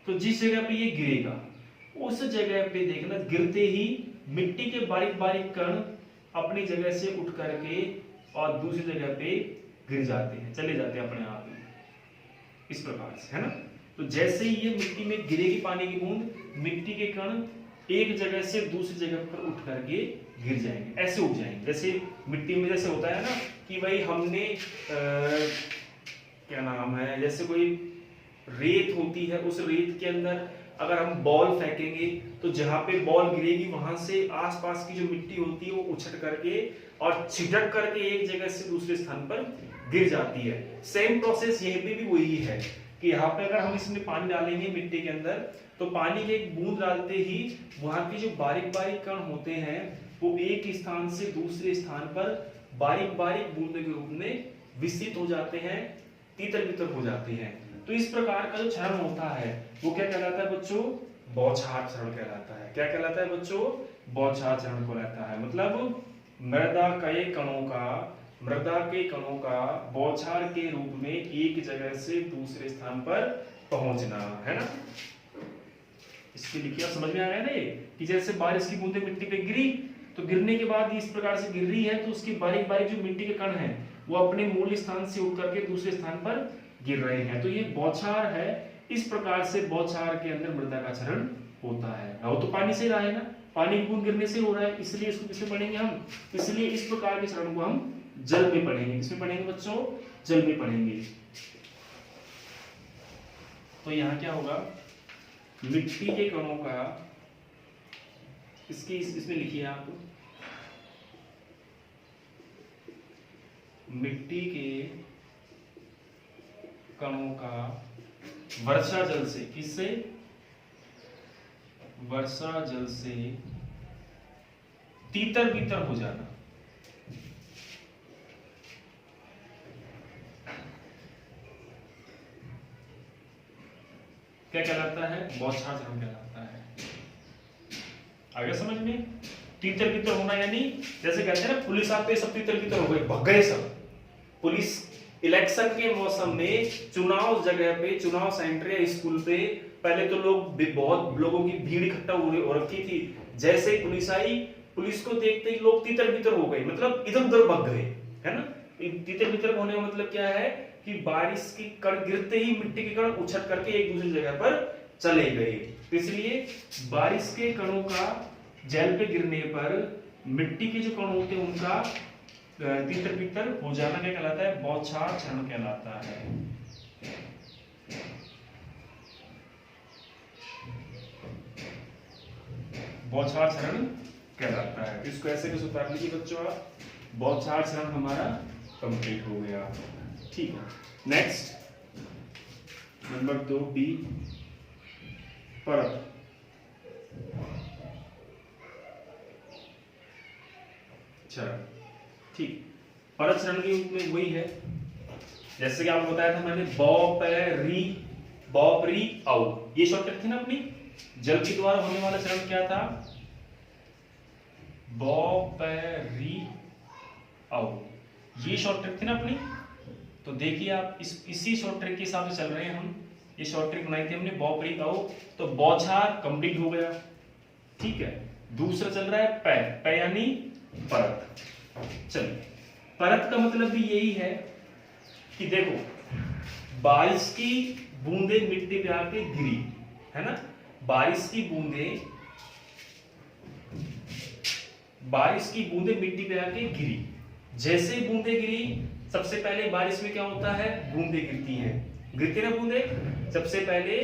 तो जिस जगह पे ये गिरेगा उस जगह पे देखना, गिरते ही मिट्टी के बारीक बारीक कण अपनी जगह से उठ करके और दूसरी जगह पे गिर जाते हैं, चले जाते हैं अपने आप में, इस प्रकार से, है ना। तो जैसे ही ये मिट्टी में गिरेगी पानी की बूंद, मिट्टी के कण एक जगह से दूसरी जगह पर उठ करके गिर जाएंगे, ऐसे उठ जाएंगे। जैसे मिट्टी में जैसे होता है ना कि भाई हमने क्या नाम है, जैसे कोई रेत होती है, उस रेत के अंदर अगर हम बॉल फेंकेंगे तो जहां पे बॉल गिरेगी वहां से आसपास की जो मिट्टी होती है वो उछट करके और छिटक करके एक जगह से दूसरे स्थान पर गिर जाती है। सेम प्रोसेस यहीं पे भी वही है कि यहाँ पे अगर हम इसमें पानी डालेंगे मिट्टी के अंदर, तो पानी की एक बूंद डालते ही वहां की जो बारीक बारीक कण होते हैं वो एक स्थान से दूसरे स्थान पर बारीक बारीक बूंदों के रूप में विस्तृत हो जाते हैं, तीतर बितर हो जाते हैं। तो इस प्रकार का जो क्षरण होता है वो क्या कहलाता है बच्चों? बौछार क्षरण कहलाता है। क्या कहलाता है बच्चों? बौछार क्षरण कहलाता है। मतलब मृदा के कणों का बौछार के रूप में एक जगह से दूसरे स्थान पर पहुंचना, है ना। इसके लिए क्या समझ में आ गया ना ये कि जैसे बारिश की बूंदें मिट्टी पे गिरी, तो गिरने के बाद इस प्रकार से गिर रही है तो उसकी बारीक बारीक जो मिट्टी के कण हैं वो अपने मूल स्थान से उठ करके दूसरे स्थान पर गिर रहे हैं। तो ये बौछार है, इस प्रकार से बौछार के अंदर मृदा का क्षरण होता है। वो तो पानी से रहा है ना, पानी की बूंद गिरने से हो रहा है, इसलिए इसको किसमें पढ़ेंगे हम, इसलिए इस प्रकार के क्षरण को हम जल में पढ़ेंगे। किसमें पढ़ेंगे बच्चों, जल में पढ़ेंगे। तो यहाँ क्या होगा, मिट्टी के कणों का, इसमें लिखिए आप, मिट्टी के कणों का वर्षा जल से, किससे, वर्षा जल से तीतर बीतर हो जाना। क्या कहलाता है, बौछार क्षरण कहलाता है। आगे समझ में, तीतर बीतर होना यानी जैसे कहते हैं ना, पुलिस आप पे सब तीतर बीतर हो गए, भग गए सब। पुलिस इलेक्शन के मौसम में चुनाव जगह पे, चुनाव सेंटर या स्कूल पे पहले तो बहुत लोगों की भीड़ इकट्ठा हो रखी थी। जैसे ही पुलिस आई, पुलिस को देखते ही लोग तीतर बीतर हो गए, मतलब इधर उधर भग गए, है ना। तीतर बीतर होने का मतलब क्या है कि बारिश की कण गिरते ही मिट्टी के कण उछल करके एक दूसरी जगह पर चले गए। इसलिए बारिश के कणों का जल पे गिरने पर मिट्टी के जो कण होते हैं उनका तीतर बीतर हो जाना क्या कहलाता है, बौछार क्षरण कहलाता है। बौछार क्षरण कहलाता है। इसको ऐसे कैसे उतार लीजिए बच्चों आप, बौछार क्षरण हमारा कंप्लीट हो गया। ठीक है, नेक्स्ट नंबर 2 बी, परत। अच्छा ठीक, परत क्षरण के रूप में वही है जैसे कि आपको बताया था मैंने, बॉ री औ, ये शॉर्टकट थी ना अपनी। जल के द्वारा होने वाला क्षरण क्या था, री औ, ये शॉर्टकट थी ना अपनी। तो देखिए आप इसी शॉर्टकट के हिसाब से चल रहे हैं हम। ये शॉर्टकट बनाई थी हमने, री औ, तो बौछार कंप्लीट हो गया। ठीक है, दूसरा चल रहा है पै यानी परत। चलिए, परत का मतलब भी यही है कि देखो, बारिश की बूंदे मिट्टी पे आके गिरी, है ना। बारिश की बूंदे मिट्टी पे आके गिरी। जैसे ही बूंदे गिरी, सबसे पहले बारिश में क्या होता है, बूंदे गिरती हैं, गिरती ना बूंदे। सबसे पहले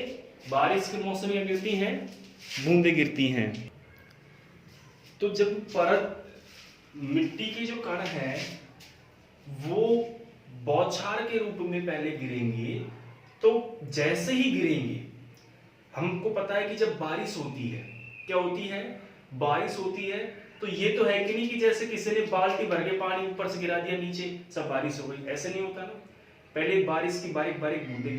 बारिश के मौसम में गिरती हैं, बूंदे गिरती हैं। तो जब परत, मिट्टी के जो कण है वो बौछार के रूप में पहले गिरेंगे। तो जैसे ही गिरेंगे, हमको पता है कि जब बारिश होती है, क्या होती है, बारिश होती है, तो ये तो है कि नहीं कि जैसे किसी ने बाल्टी भर के पानी ऊपर से गिरा दिया नीचे, सब बारिश हो गई, ऐसे नहीं होता ना। पहले बारिश की बारीक बारीक बूंदें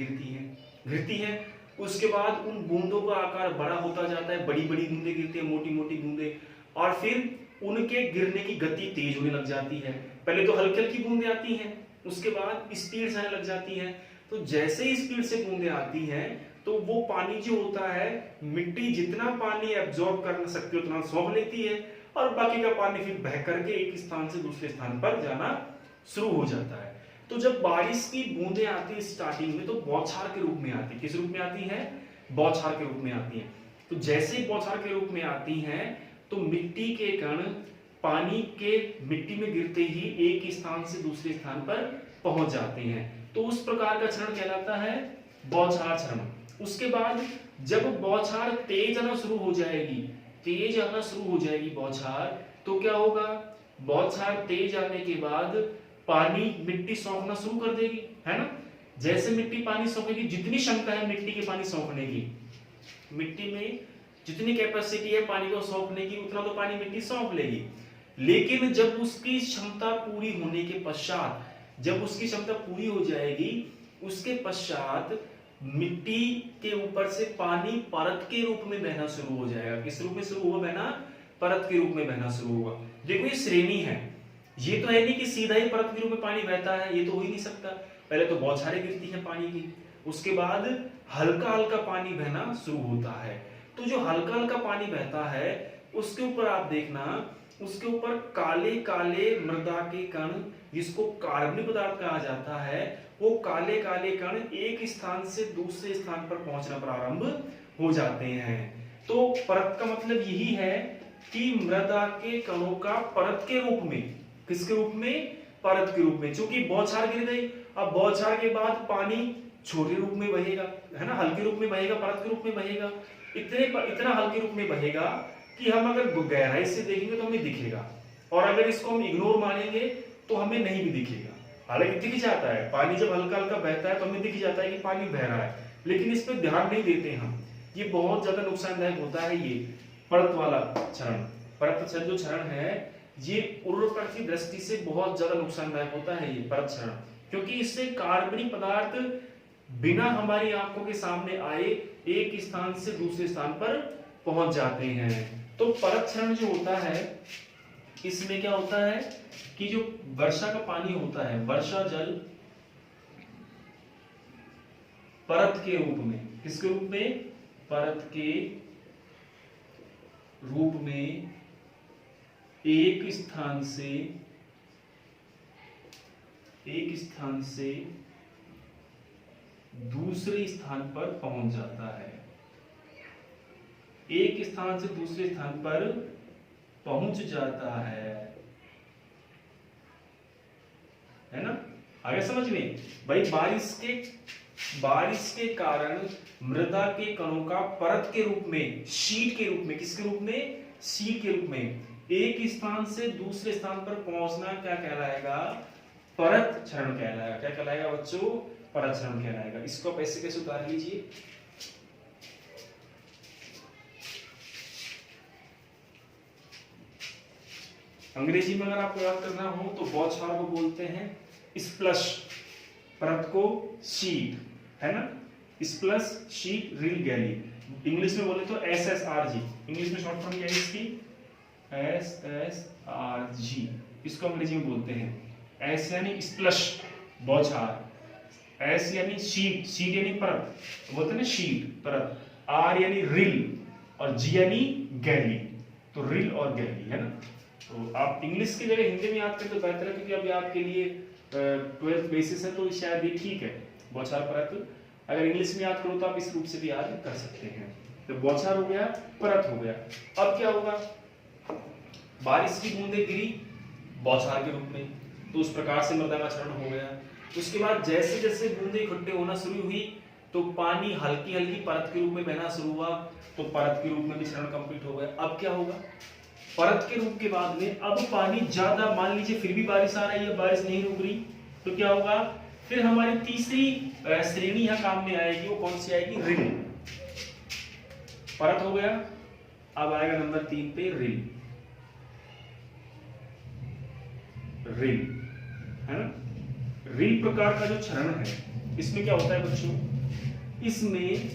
गिरती हैं, उसके बाद उन बूंदों का आकार बड़ा होता जाता है, बड़ी बड़ी बूंदें गिरती है, मोटी मोटी बूंदें, और फिर उनके गिरने की गति तेज होने लग जाती है। पहले तो हल्की हल्की बूंदें आती हैं, उसके बाद स्पीड से आने लग जाती है। तो जैसे ही स्पीड से बूंदें आती हैं, तो वो पानी जो होता है, मिट्टी जितना पानी एब्जॉर्ब कर सकती है उतना सौंप लेती है, और बाकी का पानी फिर बह करके एक स्थान से दूसरे स्थान पर जाना शुरू हो जाता है। तो जब बारिश की बूंदें आती है स्टार्टिंग में, तो बौछार के रूप में आती है। किस रूप में आती है, बौछार के रूप में आती है। तो जैसे ही बौछार के रूप में आती हैं, तो मिट्टी के कण पानी के मिट्टी में गिरते ही एक स्थान से दूसरे स्थान पर पहुंच जाते हैं। तो उस प्रकार का क्षरण कहलाता है बौछार क्षरण। उसके बाद जब बौछार तेज आना शुरू हो जाएगी, बौछार, तो क्या होगा, बौछार तेज आने के बाद पानी मिट्टी सौंपना शुरू कर देगी, है ना। जैसे मिट्टी पानी सौंपेगी, जितनी क्षमता है मिट्टी के पानी सौंपने की, मिट्टी में जितनी कैपेसिटी है पानी को सौंपने की, उतना तो पानी मिट्टी सौंप लेगी। लेकिन जब उसकी क्षमता पूरी होने के पश्चात, जब उसकी क्षमता पूरी हो जाएगी, उसके पश्चात मिट्टी के ऊपर से पानी परत के रूप में बहना शुरू हो जाएगा। किस रूप में शुरू होगा बहना, परत के रूप में बहना शुरू होगा। देखो ये श्रेणी है, ये तो है नहीं कि सीधा ही परत के रूप में पानी बहता है, ये तो हो ही नहीं सकता। पहले तो बौछारें गिरती है पानी की, उसके बाद हल्का हल्का पानी बहना शुरू होता है। तो जो हल्का हल्का पानी बहता है, उसके ऊपर आप देखना उसके ऊपर काले काले मृदा के कण, जिसको कार्बनिक पदार्थ कहा जाता है, वो काले काले कण एक स्थान से दूसरे स्थान पर पहुंचना प्रारंभ हो जाते हैं। तो परत का मतलब यही है कि मृदा के कणों का परत के रूप में, किसके रूप में, परत के रूप में, क्योंकि बौछार गिर गई, अब बौछार के बाद पानी छोटे रूप में बहेगा, है ना, हल्के रूप में बहेगा, परत के रूप में बहेगा, इतना हल्के रूप में बहेगा कि हम अगर गहराई से देखेंगे तो हमें दिखेगा, और अगर इसको हम इग्नोर मानेंगे तो हमें नहीं भी दिखेगा। हालांकि दिख जाता है, पानी जब हल्का हल्का बहता है तो हमें दिख जाता है कि पानी बह रहा है, लेकिन इस पर ध्यान नहीं देते हम। ये बहुत ज्यादा नुकसानदायक होता है ये परत वाला क्षरण। परत जो क्षरण है ये उर्वरक की दृष्टि से बहुत ज्यादा नुकसानदायक होता है ये परत क्षरण, क्योंकि इससे कार्बनिक पदार्थ बिना हमारी आंखों के सामने आए एक स्थान से दूसरे स्थान पर पहुंच जाते हैं। तो परत क्षरण जो होता है इसमें क्या होता है कि जो वर्षा का पानी होता है, वर्षा जल परत के रूप में, किसके रूप में, परत के रूप में एक स्थान से दूसरे स्थान पर पहुंच जाता है, एक स्थान से दूसरे स्थान पर पहुंच जाता है ना। आगे समझ में भाई, बारिश के कारण मृदा के कणों का परत के रूप में, शीट के रूप में, किसके रूप में, शीट के रूप में एक स्थान से दूसरे स्थान पर पहुंचना क्या कहलाएगा, परत क्षरण कहलाएगा। क्या कहलाएगा बच्चों, परत क्षरण कहलाएगा। इसको आप ऐसे कैसे उतार लीजिए, अंग्रेजी में अगर आपको याद करना हो तो बौछार को बोलते हैं स्प्लश, परत को शीट, है ना, स्प्लश, शीट, रिल, गैली। इंग्लिश में बोले तो SSRG, इंग्लिश में शॉर्ट फॉर्म क्या है इसकी, SSRG, इसको अंग्रेजी में बोलते हैं। S यानी स्प्लश, बौछार, S यानी शीट, शीट यानी परत, बोलते हैं ना शीट, परत, R यानी रिल, और G यानी गैली, तो रिल और गैली, है ना। तो आप इंग्लिश की जगह हिंदी में याद करें तो बेहतर है, क्योंकि अभी आपके लिए 12th बेसिस है तो शायद ये ठीक है, बौछार परत। अगर इंग्लिश में याद करो तो आप इस रूप से भी याद कर सकते हैं। तो बौछार हो गया, परत हो गया। अब क्या होगा, बारिश की बूंदें गिरी बौछार के रूप में, तो उस प्रकार से मृदा का क्षरण हो गया। उसके बाद जैसे जैसे बूंदें इकट्ठे होना शुरू हुई तो पानी हल्की हल्की परत के रूप में बहना शुरू हुआ, तो परत के रूप में भी क्षरण कंप्लीट हो गया। अब क्या होगा, परत के रूप के बाद में अब पानी ज्यादा, मान लीजिए फिर भी बारिश आ रही है, बारिश नहीं रुक रही, तो क्या होगा, फिर हमारी तीसरी श्रेणी यहाँ काम में आएगी, वो कौन सी आएगी, रिल। परत हो गया, अब आएगा नंबर 3 पे रिल, रिल, है ना। रिल प्रकार का जो क्षरण है इसमें क्या होता है बच्चों, इसमें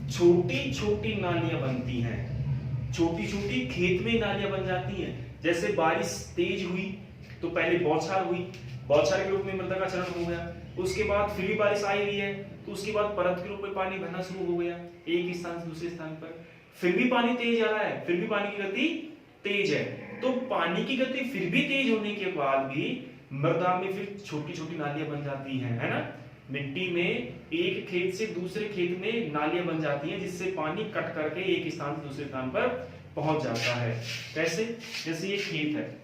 छोटी छोटी नालियां बनती हैं, छोटी छोटी खेत में नालियां बन जाती हैं। जैसे बारिश तेज हुई तो पहले बौछार हुई, बौछार के रूप में मृदा का क्षरण हो गया, उसके बाद फिर भी बारिश आई रही है तो उसके बाद परत के रूप में पानी बहना शुरू हो गया एक स्थान से दूसरे स्थान पर, फिर भी पानी तेज आ रहा है, फिर भी पानी की गति तेज है, तो पानी की गति फिर भी तेज होने के बाद भी मृदा में फिर छोटी छोटी नालियां बन जाती हैं, है ना। मिट्टी में एक खेत से दूसरे खेत में नालियां बन जाती हैं, जिससे पानी कट करके एक स्थान से दूसरे स्थान पर पहुंच जाता है। कैसे, जैसे ये खेत है,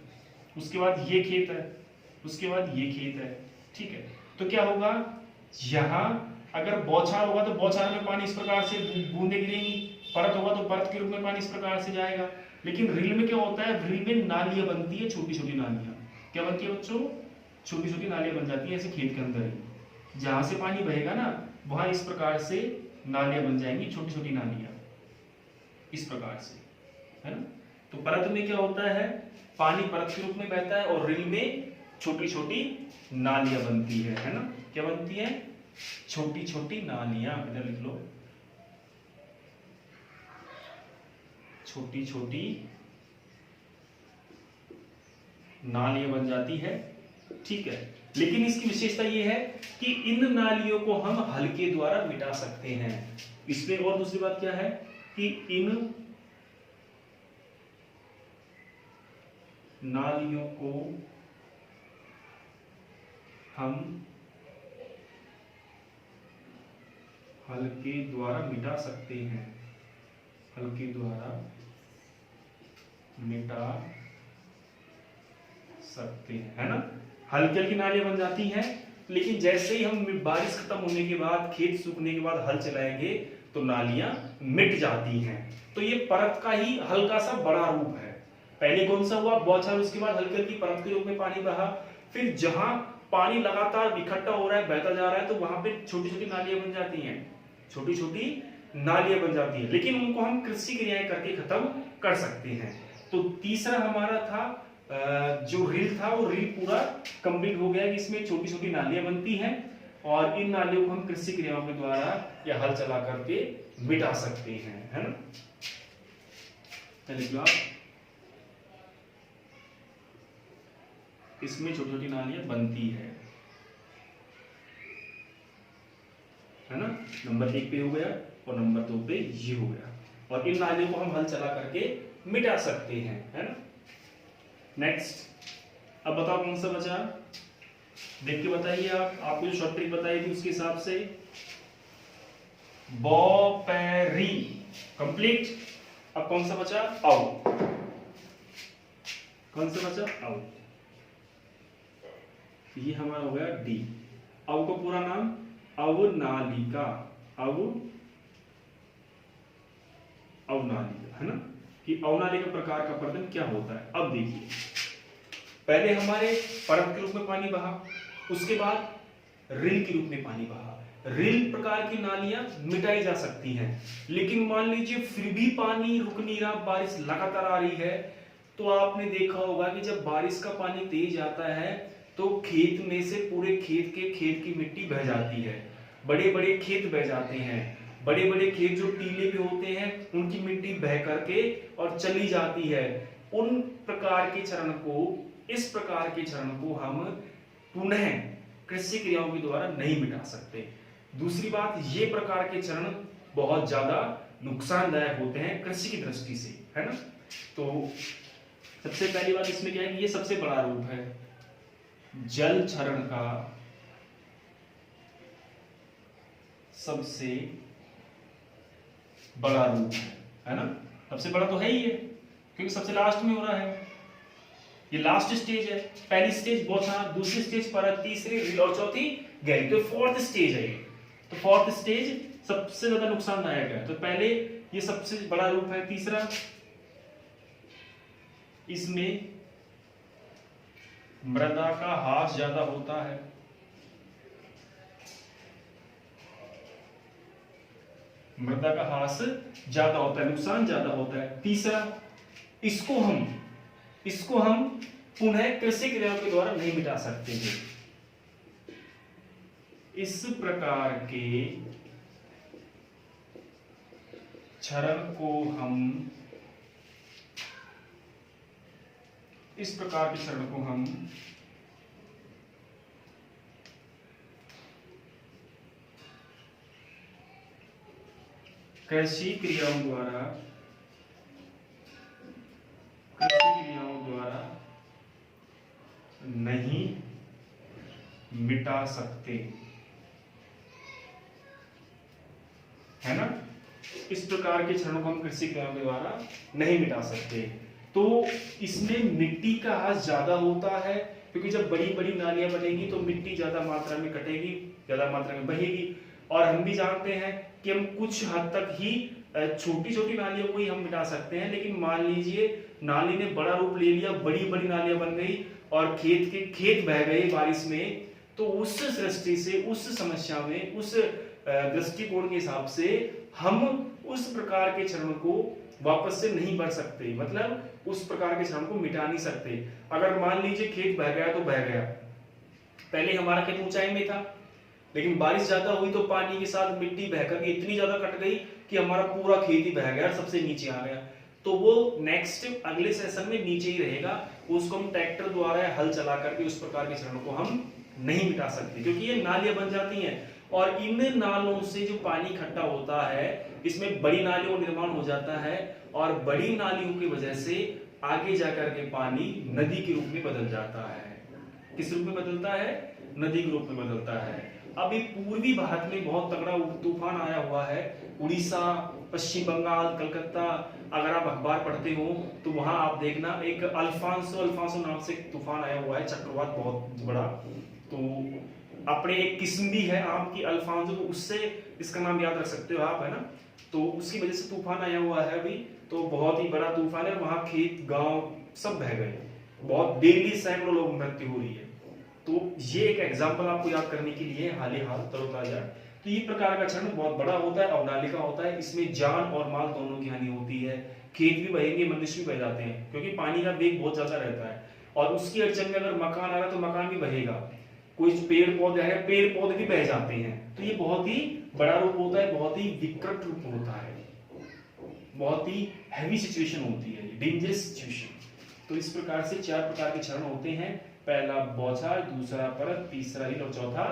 उसके बाद ये खेत है, उसके बाद ये खेत है, ठीक है। तो क्या होगा, यहाँ अगर बौछार होगा तो बौछार में पानी इस प्रकार से बूंदे गिरेंगी, परत होगा तो परत के रूप में पानी इस प्रकार से जाएगा। लेकिन रिल में क्या होता है, रिल में नालियां बनती है, छोटी छोटी नालियां, क्या बनती है बच्चों, छोटी छोटी नालियां बन जाती है ऐसे खेत के अंदर ही, जहां से पानी बहेगा ना वहां इस प्रकार से नालियां बन जाएंगी, छोटी छोटी नालियां इस प्रकार से, है ना। तो परत में क्या होता है, पानी परत के रूप में बहता है और रिल में छोटी छोटी नालियां बनती है ना। क्या बनती है, छोटी छोटी नालियां, इधर लिख लो, छोटी छोटी नालियां बन जाती है, ठीक है। लेकिन इसकी विशेषता यह है कि इन नालियों को हम हल के द्वारा मिटा सकते हैं। इसमें और दूसरी बात क्या है कि इन नालियों को हम हल के द्वारा मिटा सकते हैं, हल के द्वारा मिटा सकते हैं, है ना। हल्की हल्की नालियां बन जाती हैं, लेकिन जैसे ही हम बारिश खत्म होने के बाद, खेत सूखने के बाद हल चलाएंगे तो नालियां मिट जाती हैं। तो ये परत का ही हल्का सा बड़ा रूप है। पहले कौन सा हुआ, बौछार, उसके बाद हल्की हल्की परत के रूप में पानी बहा, फिर जहां पानी लगातार इकट्ठा हो रहा है, बहता जा रहा है, तो वहां पे छोटी छोटी नालियां बन जाती हैं, छोटी छोटी नालियां बन जाती है, लेकिन उनको हम कृषि क्रियाएं करके खत्म कर सकते हैं। तो तीसरा हमारा था जो रील था, वो रील पूरा कंप्लीट हो गया, इसमें छोटी छोटी नालियां बनती हैं और इन नालियों को हम कृषि क्रियाओं के द्वारा या हल चला करके मिटा सकते हैं, है ना। चलिए, आप इसमें छोटी छोटी नालियां बनती है ना। नंबर 1 पे हो गया और नंबर 2 पे ये हो गया, और इन नालियों को हम हल चला करके मिटा सकते हैं, है ना। नेक्स्ट, अब बताओ कौन सा बचा, देख के बताइए। आपको जो शॉर्ट ट्रिक बताई थी उसके हिसाब से बॉपेरी कंप्लीट। अब कौन सा बचा, आउ, कौन सा बचा, आउ, ये हमारा हो गया डी। आउ का पूरा नाम अवनालिका, अवनालिका, है ना, कि अवनालिका प्रकार का पर्दन क्या होता है। अब देखिए, पहले हमारे परत के रूप में पानी बहा, उसके बाद रिल के रूप में पानी बहा। रिल प्रकार की नालियां मिटाई जा सकती हैं, लेकिन मान लीजिए फिर भी पानी रुक नहीं रहा, बारिश लगातार आ रही है, तो आपने देखा होगा कि जब बारिश का पानी तेज आता है तो खेत में से पूरे खेत की मिट्टी बह जाती है, बड़े बड़े खेत बह जाते हैं, बड़े बड़े खेत जो टीले पे होते हैं उनकी मिट्टी बह करके और चली जाती है। उन प्रकार के चरण को, इस प्रकार के चरण को हम पुनः कृषि क्रियाओं के द्वारा नहीं मिटा सकते। दूसरी बात, ये प्रकार के चरण बहुत ज्यादा नुकसानदायक होते हैं कृषि की दृष्टि से, है ना। तो सबसे पहली बात इसमें क्या है कि ये सबसे बड़ा रूप है, जल क्षरण का सबसे बड़ा रूप है ना। सबसे बड़ा तो है ही है, क्योंकि सबसे लास्ट में हो रहा है, ये लास्ट स्टेज है। पहली स्टेज बौछार, दूसरी स्टेज परत, तीसरी रील और चौथी गहरी, तो फोर्थ स्टेज है। तो फोर्थ स्टेज सबसे ज्यादा नुकसानदायक है। तो पहले ये सबसे बड़ा रूप है। तीसरा, इसमें मृदा का ह्रास ज्यादा होता है, मृदा का ह्रास ज्यादा होता है, नुकसान ज्यादा होता है। तीसरा, इसको हम पुनः कृषि क्रियाओं के द्वारा नहीं मिटा सकते हैं। इस प्रकार के क्षरण को हम कृषि क्रियाओं द्वारा नहीं मिटा सकते, है ना। इस प्रकार के क्षरणों को हम कृषि क्रियाओं के द्वारा नहीं मिटा सकते। तो इसमें मिट्टी का ह्रास ज्यादा होता है, क्योंकि जब बड़ी बड़ी नालियां बनेगी तो मिट्टी ज्यादा मात्रा में कटेगी, ज्यादा मात्रा में बहेगी। और हम भी जानते हैं कि हम कुछ हद तक ही छोटी छोटी नालियों को ही हम मिटा सकते हैं, लेकिन मान लीजिए नाली ने बड़ा रूप ले लिया, बड़ी बड़ी नालियां बन गई और खेत बह गए बारिश में, तो उस दृष्टि से, उस समस्या में, उस दृष्टिकोण के हिसाब से हम उस प्रकार के चरण को वापस से नहीं बढ़ सकते, मतलब उस प्रकार के चरण को मिटा नहीं सकते। अगर मान लीजिए खेत बह गया तो बह गया, पहले हमारा खेत ऊंचाई में था, लेकिन बारिश ज्यादा हुई तो पानी के साथ मिट्टी बहकर इतनी ज्यादा कट गई कि हमारा पूरा खेत ही बह गया, सबसे नीचे आ गया। तो वो नेक्स्ट अगले सेशन में नीचे ही रहेगा, उसको हम ट्रैक्टर द्वारा हल चला करके उस प्रकार के चरणों को हम नहीं मिटा सकते, क्योंकि ये नालियां बन जाती हैं और इन नालों से जो पानी इकट्ठा होता है, इसमें बड़ी नालियों का निर्माण हो जाता है और बड़ी नालियों की वजह से आगे जाकर के पानी नदी के रूप में बदल जाता है। किस रूप में बदलता है? नदी के रूप में बदलता है। अभी पूर्वी भारत में बहुत तगड़ा तूफान आया हुआ है। उड़ीसा, पश्चिम बंगाल, कलकत्ता, अगर आप अखबार पढ़ते हो तो वहां आप देखना एक अल्फांसो नाम से एक तूफान आया हुआ है, चक्रवात बहुत बड़ा। तो अपने एक किस्म भी है आम की अल्फांसो, तो उससे इसका नाम याद रख सकते हो आप, है ना। तो उसकी वजह से तूफान आया हुआ है अभी, तो बहुत ही बड़ा तूफान है। वहां खेत गांव सब बह गए, बहुत डेली सैकड़ों लोग मृत्यु हो रही है। तो ये एक एग्जांपल आपको याद करने के लिए हाल ही हाल तरोताजा। तो ये प्रकार का क्षरण बहुत बड़ा होता है, अवनालिका होता है। इसमें जान और माल दोनों की हानि होती है। खेत भी बहेंगे, मनुष्य भी बह जाते हैं, क्योंकि पानी का वेग बहुत ज्यादा रहता है। और उसकी अड़चन में अगर मकान आ रहा है तो मकान भी बहेगा, कोई पेड़ पौधे है, पेड़ पौधे भी बह जाते हैं। तो ये बहुत ही बड़ा रूप होता है, बहुत ही विकट रूप होता है, बहुत ही हैवी सिचुएशन होती है, डेंजरस सिचुएशन। तो इस प्रकार से 4 प्रकार के क्षरण होते हैं। पहला बौछार, दूसरा परत, तीसरा हिल और चौथा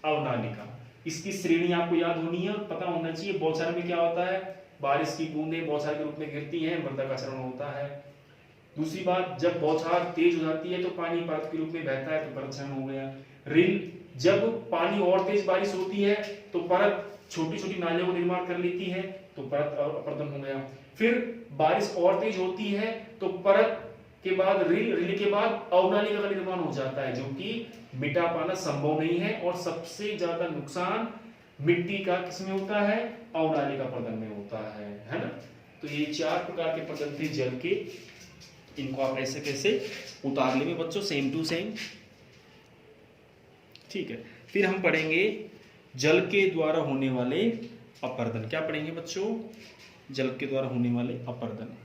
अवनालिका। इसकी श्रेणी आपको याद होनी है और पता होना चाहिए। बौछार में क्या होता है? बारिश की बूंदें बौछार के रूप में गिरती हैं, मृदा का क्षरण होता है। दूसरी बात, जब बौछार तेज हो जाती है तो पानी परत के रूप में बहता है, तो परत क्षरण हो गया। रिल, जब पानी और तेज बारिश होती है तो परत छोटी छोटी नालियों को निर्माण कर लेती है, तो परत अपरदन हो गया। फिर बारिश और तेज होती है तो परत के बाद रिल के बाद अवनालिका का निर्माण हो जाता है, जो कि मिटा पाना संभव नहीं है। और सबसे ज्यादा नुकसान मिट्टी का किसमें होता है? अवनालिका प्रदन में होता है ना। तो ये 4 प्रकार के प्रदन थे जल के, इनको आप ऐसे कैसे उतार लेंगे बच्चों, सेम टू सेम, ठीक है। फिर हम पढ़ेंगे जल के द्वारा होने वाले अपरदन। क्या पढ़ेंगे बच्चों? जल के द्वारा होने वाले अपरदन।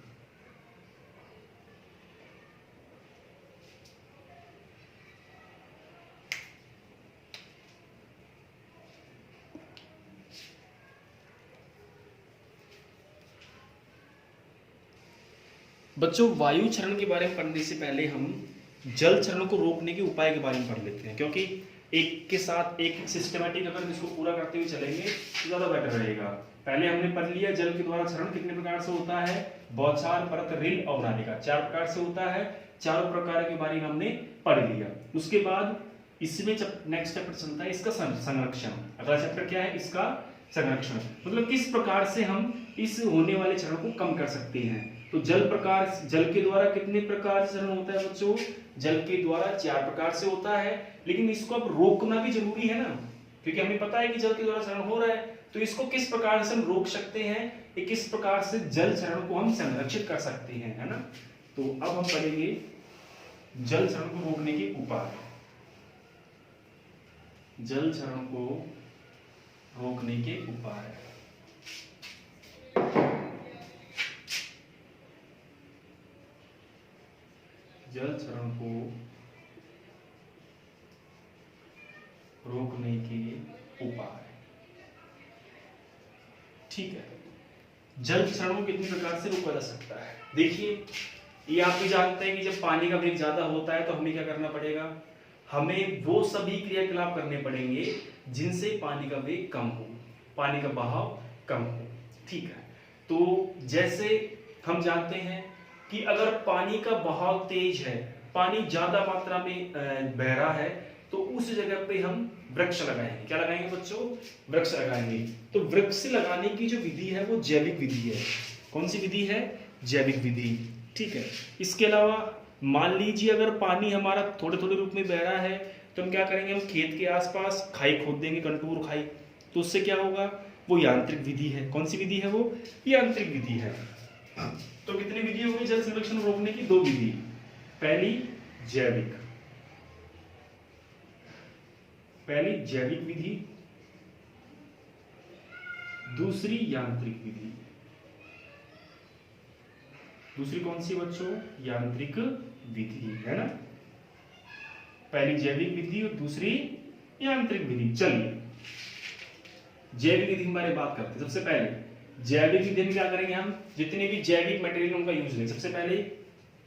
बच्चों, वायु क्षरण के बारे में पढ़ने से पहले हम जल क्षरण को रोकने के उपाय के बारे में पढ़ लेते हैं, क्योंकि एक के साथ एक सिस्टमेटिक अगर इसको पूरा करते हुए चलेंगे तो ज्यादा बेटर रहेगा। पहले हमने पढ़ लिया जल के द्वारा क्षरण कितने प्रकार से होता है। बौछार, परत, रिल, अवनालिका, 4 प्रकार से होता है। चारों प्रकार के बारे में हमने पढ़ लिया। उसके बाद इसमें नेक्स्ट चैप्टर चलता है इसका संरक्षण। अगला चैप्टर क्या है? इसका संरक्षण, मतलब किस प्रकार से हम इस होने वाले क्षरण को कम कर सकते हैं। तो जल के द्वारा कितने प्रकार से क्षरण होता है बच्चों? जल के द्वारा 4 प्रकार से होता है, लेकिन इसको अब रोकना भी जरूरी है ना, क्योंकि हमें पता है कि जल के द्वारा क्षरण हो रहा है। तो इसको किस प्रकार से हम रोक सकते हैं, किस प्रकार से जल क्षरण को हम संरक्षित कर सकते हैं, है ना। तो अब हम पढ़ेंगे जल क्षरण को रोकने के उपाय। जल क्षरण को रोकने के उपाय। जल क्षरण को रोकने के उपाय, ठीक है। जल क्षरण को कितने प्रकार से रोका जा सकता है? देखिए, ये आप भी जानते हैं कि जब पानी का वेग ज्यादा होता है तो हमें क्या करना पड़ेगा? हमें वो सभी क्रियाकलाप करने पड़ेंगे जिनसे पानी का वेग कम हो, पानी का बहाव कम हो, ठीक है। तो जैसे हम जानते हैं कि अगर पानी का बहाव तेज है, पानी ज्यादा मात्रा में बह रहा है, तो उस जगह पे हम वृक्ष लगाएंगे। क्या लगाएंगे बच्चों? वृक्ष लगाएंगे। तो वृक्ष लगाने की जो विधि है वो जैविक विधि है। कौन सी विधि है? जैविक विधि, ठीक है। इसके अलावा मान लीजिए अगर पानी हमारा थोड़े थोड़े रूप में बह रहा है, तो हम क्या करेंगे? हम खेत के आसपास खाई खोद देंगे, कंटूर खाई। तो उससे क्या होगा? वो यांत्रिक विधि है। कौन सी विधि है वो? यांत्रिक विधि है। तो कितनी विधि हो गई जल संरक्षण रोकने की? 2 विधि। पहली जैविक विधि, दूसरी यांत्रिक विधि। दूसरी कौन सी बच्चों? यांत्रिक विधि, है ना। पहली जैविक विधि और दूसरी यांत्रिक विधि। चलिए जैविक विधि हमारे बात करते हैं। सबसे पहले जैविक विधि में क्या करेंगे? हम जितने भी जैविक मटेरियल उनका यूज लेंगे। सबसे पहले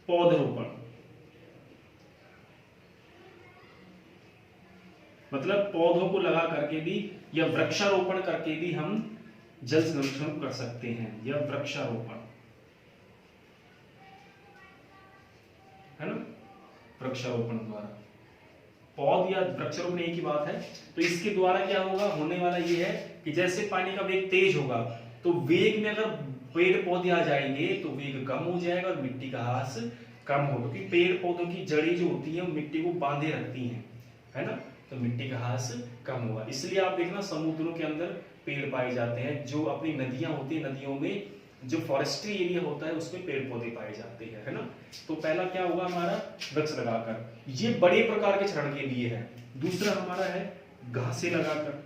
पौधरोपण, मतलब पौधों को लगा करके भी या वृक्षारोपण करके भी हम जल संरक्षण कर सकते हैं, या वृक्षारोपण। वृक्षारोपण द्वारा। पौध या वृक्षारोपण एक ही बात है। तो इसके द्वारा क्या होगा, होने वाला ये है कि जैसे पानी का वेग तेज होगा तो वेग में अगर पेड़ पौधे आ जाएंगे तो वेग कम हो जाएगा और मिट्टी का ह्रास कम होगा, क्योंकि पेड़ पौधों की जड़ें जो होती हैं वो मिट्टी को बांधे रखती हैं, है ना, तो मिट्टी का ह्रास कम होगा। इसलिए आप देखना समुद्रों के अंदर पेड़ पाए जाते हैं, जो अपनी नदियां होती है, नदियों में जो फॉरेस्ट्री एरिया होता है उसमें पेड़ पौधे पाए जाते हैं, है ना। तो पहला क्या होगा हमारा, वृक्ष लगाकर, ये बड़े प्रकार के क्षरण के लिए है। दूसरा हमारा है घासें लगाकर,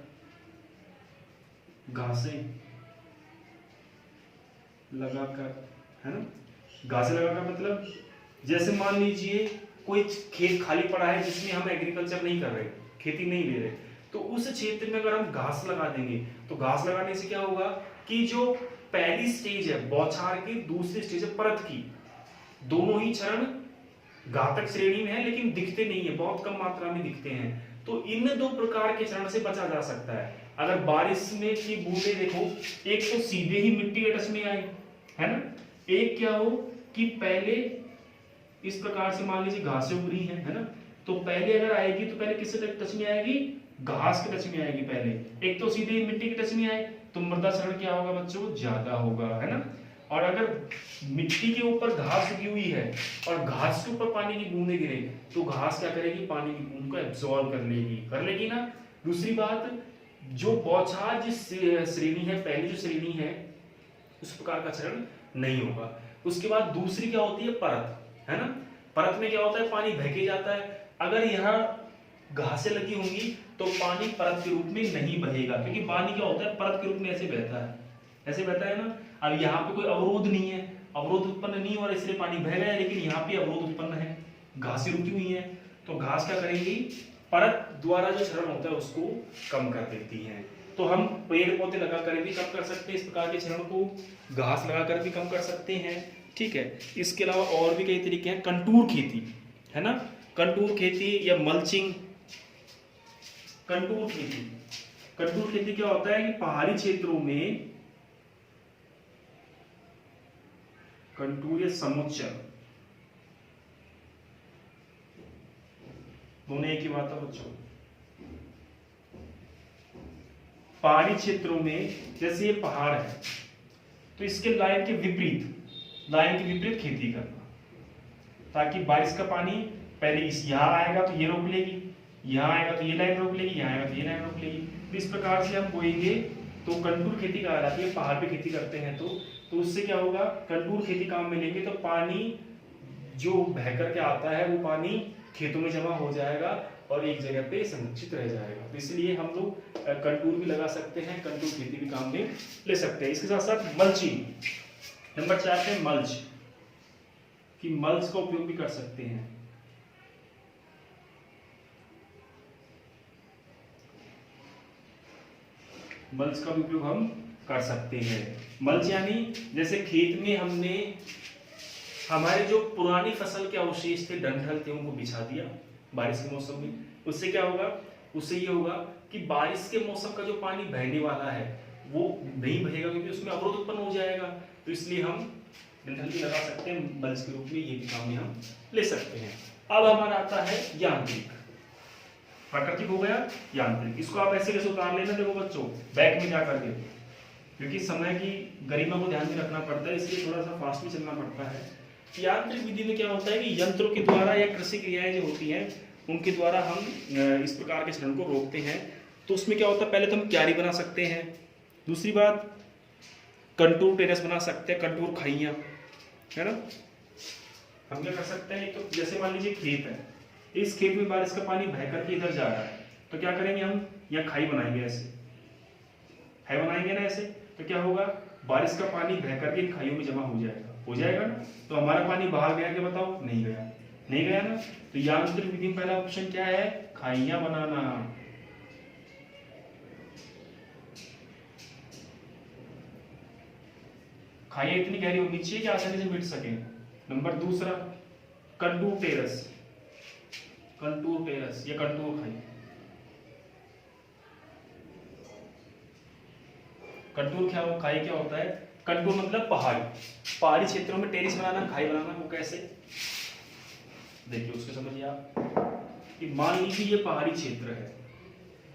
घासें लगाकर, है ना। घासें लगाकर मतलब जैसे मान लीजिए कोई खेत खाली पड़ा है जिसमें हम एग्रीकल्चर नहीं कर रहे, खेती नहीं ले रहे, तो उस क्षेत्र में अगर हम घास लगा देंगे तो घास लगाने से क्या होगा कि जो पहली स्टेज है बौछार की, दूसरी स्टेज है परत की, दोनों ही चरण घातक श्रेणी में है लेकिन दिखते नहीं है, बहुत कम मात्रा में दिखते हैं। तो इन दो प्रकार के चरण से बचा जा सकता है। अगर बारिश में की बूंदे देखो, एक तो सीधे ही मिट्टी के टच में आए, है ना, एक क्या हो कि पहले इस प्रकार से मान लीजिए घासें उग रही है ना, तो पहले अगर आएगी तो पहले किससे टच में आएगी, घास के टच में आएगी पहले। एक तो सीधे ही मिट्टी के टच में आए तो मृदा क्षरण क्या होगा बच्चों, ज्यादा होगा, है ना। और अगर मिट्टी के ऊपर घास उगी हुई है और घास के ऊपर पानी की बूंदें गिरे तो घास क्या करेगी, पानी की बूंद को एब्जॉर्ब कर लेगी ना। दूसरी बात, जो बौछार जिस श्रेणी है, पहली जो श्रेणी है उस प्रकार का क्षरण नहीं होगा। उसके बाद दूसरी क्या होती है, परत, है ना। परत में क्या होता है, पानी बहके जाता है। अगर यहाँ घासें लगी होंगी तो पानी परत के रूप में नहीं बहेगा, क्योंकि पानी क्या होता है, परत के रूप में ऐसे बहता है, ऐसे बहता है ना। अब यहाँ पे कोई अवरोध नहीं है, अवरोध उत्पन्न नहीं हो रहा इसलिए पानी बह गया, लेकिन यहाँ पे अवरोध उत्पन्न है, घासें रुकी हुई है, तो घास क्या करेंगी, परत द्वारा जो क्षरण होता है उसको कम कर देती है। तो हम पेड़ पौधे लगाकर भी कम कर सकते हैं इस प्रकार के क्षरण को, घास लगाकर भी कम कर सकते हैं, ठीक है। इसके अलावा और भी कई तरीके हैं, कंटूर खेती, है ना, कंटूर खेती या मल्चिंग। कंटूर खेती क्या होता है कि पहाड़ी क्षेत्रों में कंटूर या समुच्चय, दोनों एक ही बात है बच्चों। पहाड़ी क्षेत्रों में जैसे ये पहाड़ है तो इसके लाइन के विपरीत खेती करना, ताकि बारिश का पानी पहले इस यहाँ आएगा तो ये रोक लेगी, यहाँ आएगा तो ये लाइन रोक लेगी, यहाँ आएगा तो ये लाइन रोक लेगी। तो इस प्रकार से हम बोएंगे तो कंटूर खेती कहलाती है। पहाड़ पे खेती करते हैं तो उससे क्या होगा, कंटूर खेती काम में लेंगे तो पानी जो बह करके आता है वो पानी खेतों में जमा हो जाएगा और एक जगह पे संरक्षित रह जाएगा। तो इसलिए हम लोग कंटूर भी लगा सकते हैं, कंटूर खेती भी काम में ले सकते हैं। इसके साथ साथ मल्चिंग, नंबर 4 पे मल्च, कि मल्च का उपयोग भी कर सकते हैं। मल्च का भी उपयोग हम कर सकते हैं। मल्च यानी जैसे खेत में हमने हमारे जो पुरानी फसल के अवशेष थे, डंठल थे, उनको बिछा दिया बारिश के मौसम में। उससे क्या होगा, उससे ये होगा कि बारिश के मौसम का जो पानी बहने वाला है वो नहीं बहेगा, क्योंकि उसमें अवरोध उत्पन्न हो जाएगा। तो इसलिए हम डंठल भी लगा सकते हैं मल्च के रूप में, ये भी काम में हम ले सकते हैं। अब हमारा आता है यांत्रिक। प्राकृतिक हो गया, यांत्रिक। इसको आप ऐसे कैसे उतार लेना, देखो बच्चों बैक में जा करके, क्योंकि समय की गरिमा को ध्यान में रखना पड़ता है, इसलिए थोड़ा सा फास्ट में चलना पड़ता है। यांत्रिक विधि में क्या होता है कि यंत्रों के द्वारा या कृषि क्रियाएं जो होती हैं उनके द्वारा हम इस प्रकार के क्षरण को रोकते हैं। तो उसमें क्या होता है, पहले तो हम क्यारी बना सकते हैं, दूसरी बात कंटूर टेरेस बना सकते हैं, कंटूर खाइयां, है ना। हम क्या कर सकते हैं, तो जैसे मान लीजिए खेत है, इस खेत में बारिश का पानी बह करके इधर जा रहा है, तो क्या करेंगे हम यहाँ खाई बनाएंगे, ऐसे खाई बनाएंगे ना ऐसे, तो क्या होगा, बारिश का पानी बह करके इन खाइयों में जमा हो जाएगा ना। तो हमारा पानी बाहर गया क्या, बताओ, नहीं गया ना। तो यांत्रिक विधि में पहला ऑप्शन क्या है, खाइयां बनाना। खाइयां इतनी गहरी होनी चाहिए कि आसानी से मिट सके। नंबर दूसरा कंटूर टेरेस या कंटूर खाई। कंटूर खाई क्या होता है, कंटूर मतलब पहाड़ी क्षेत्रों में टेरेस बनाना, खाई बनाना। वो कैसे, देखिए उसको समझिए आप कि मान लीजिए ये पहाड़ी क्षेत्र है,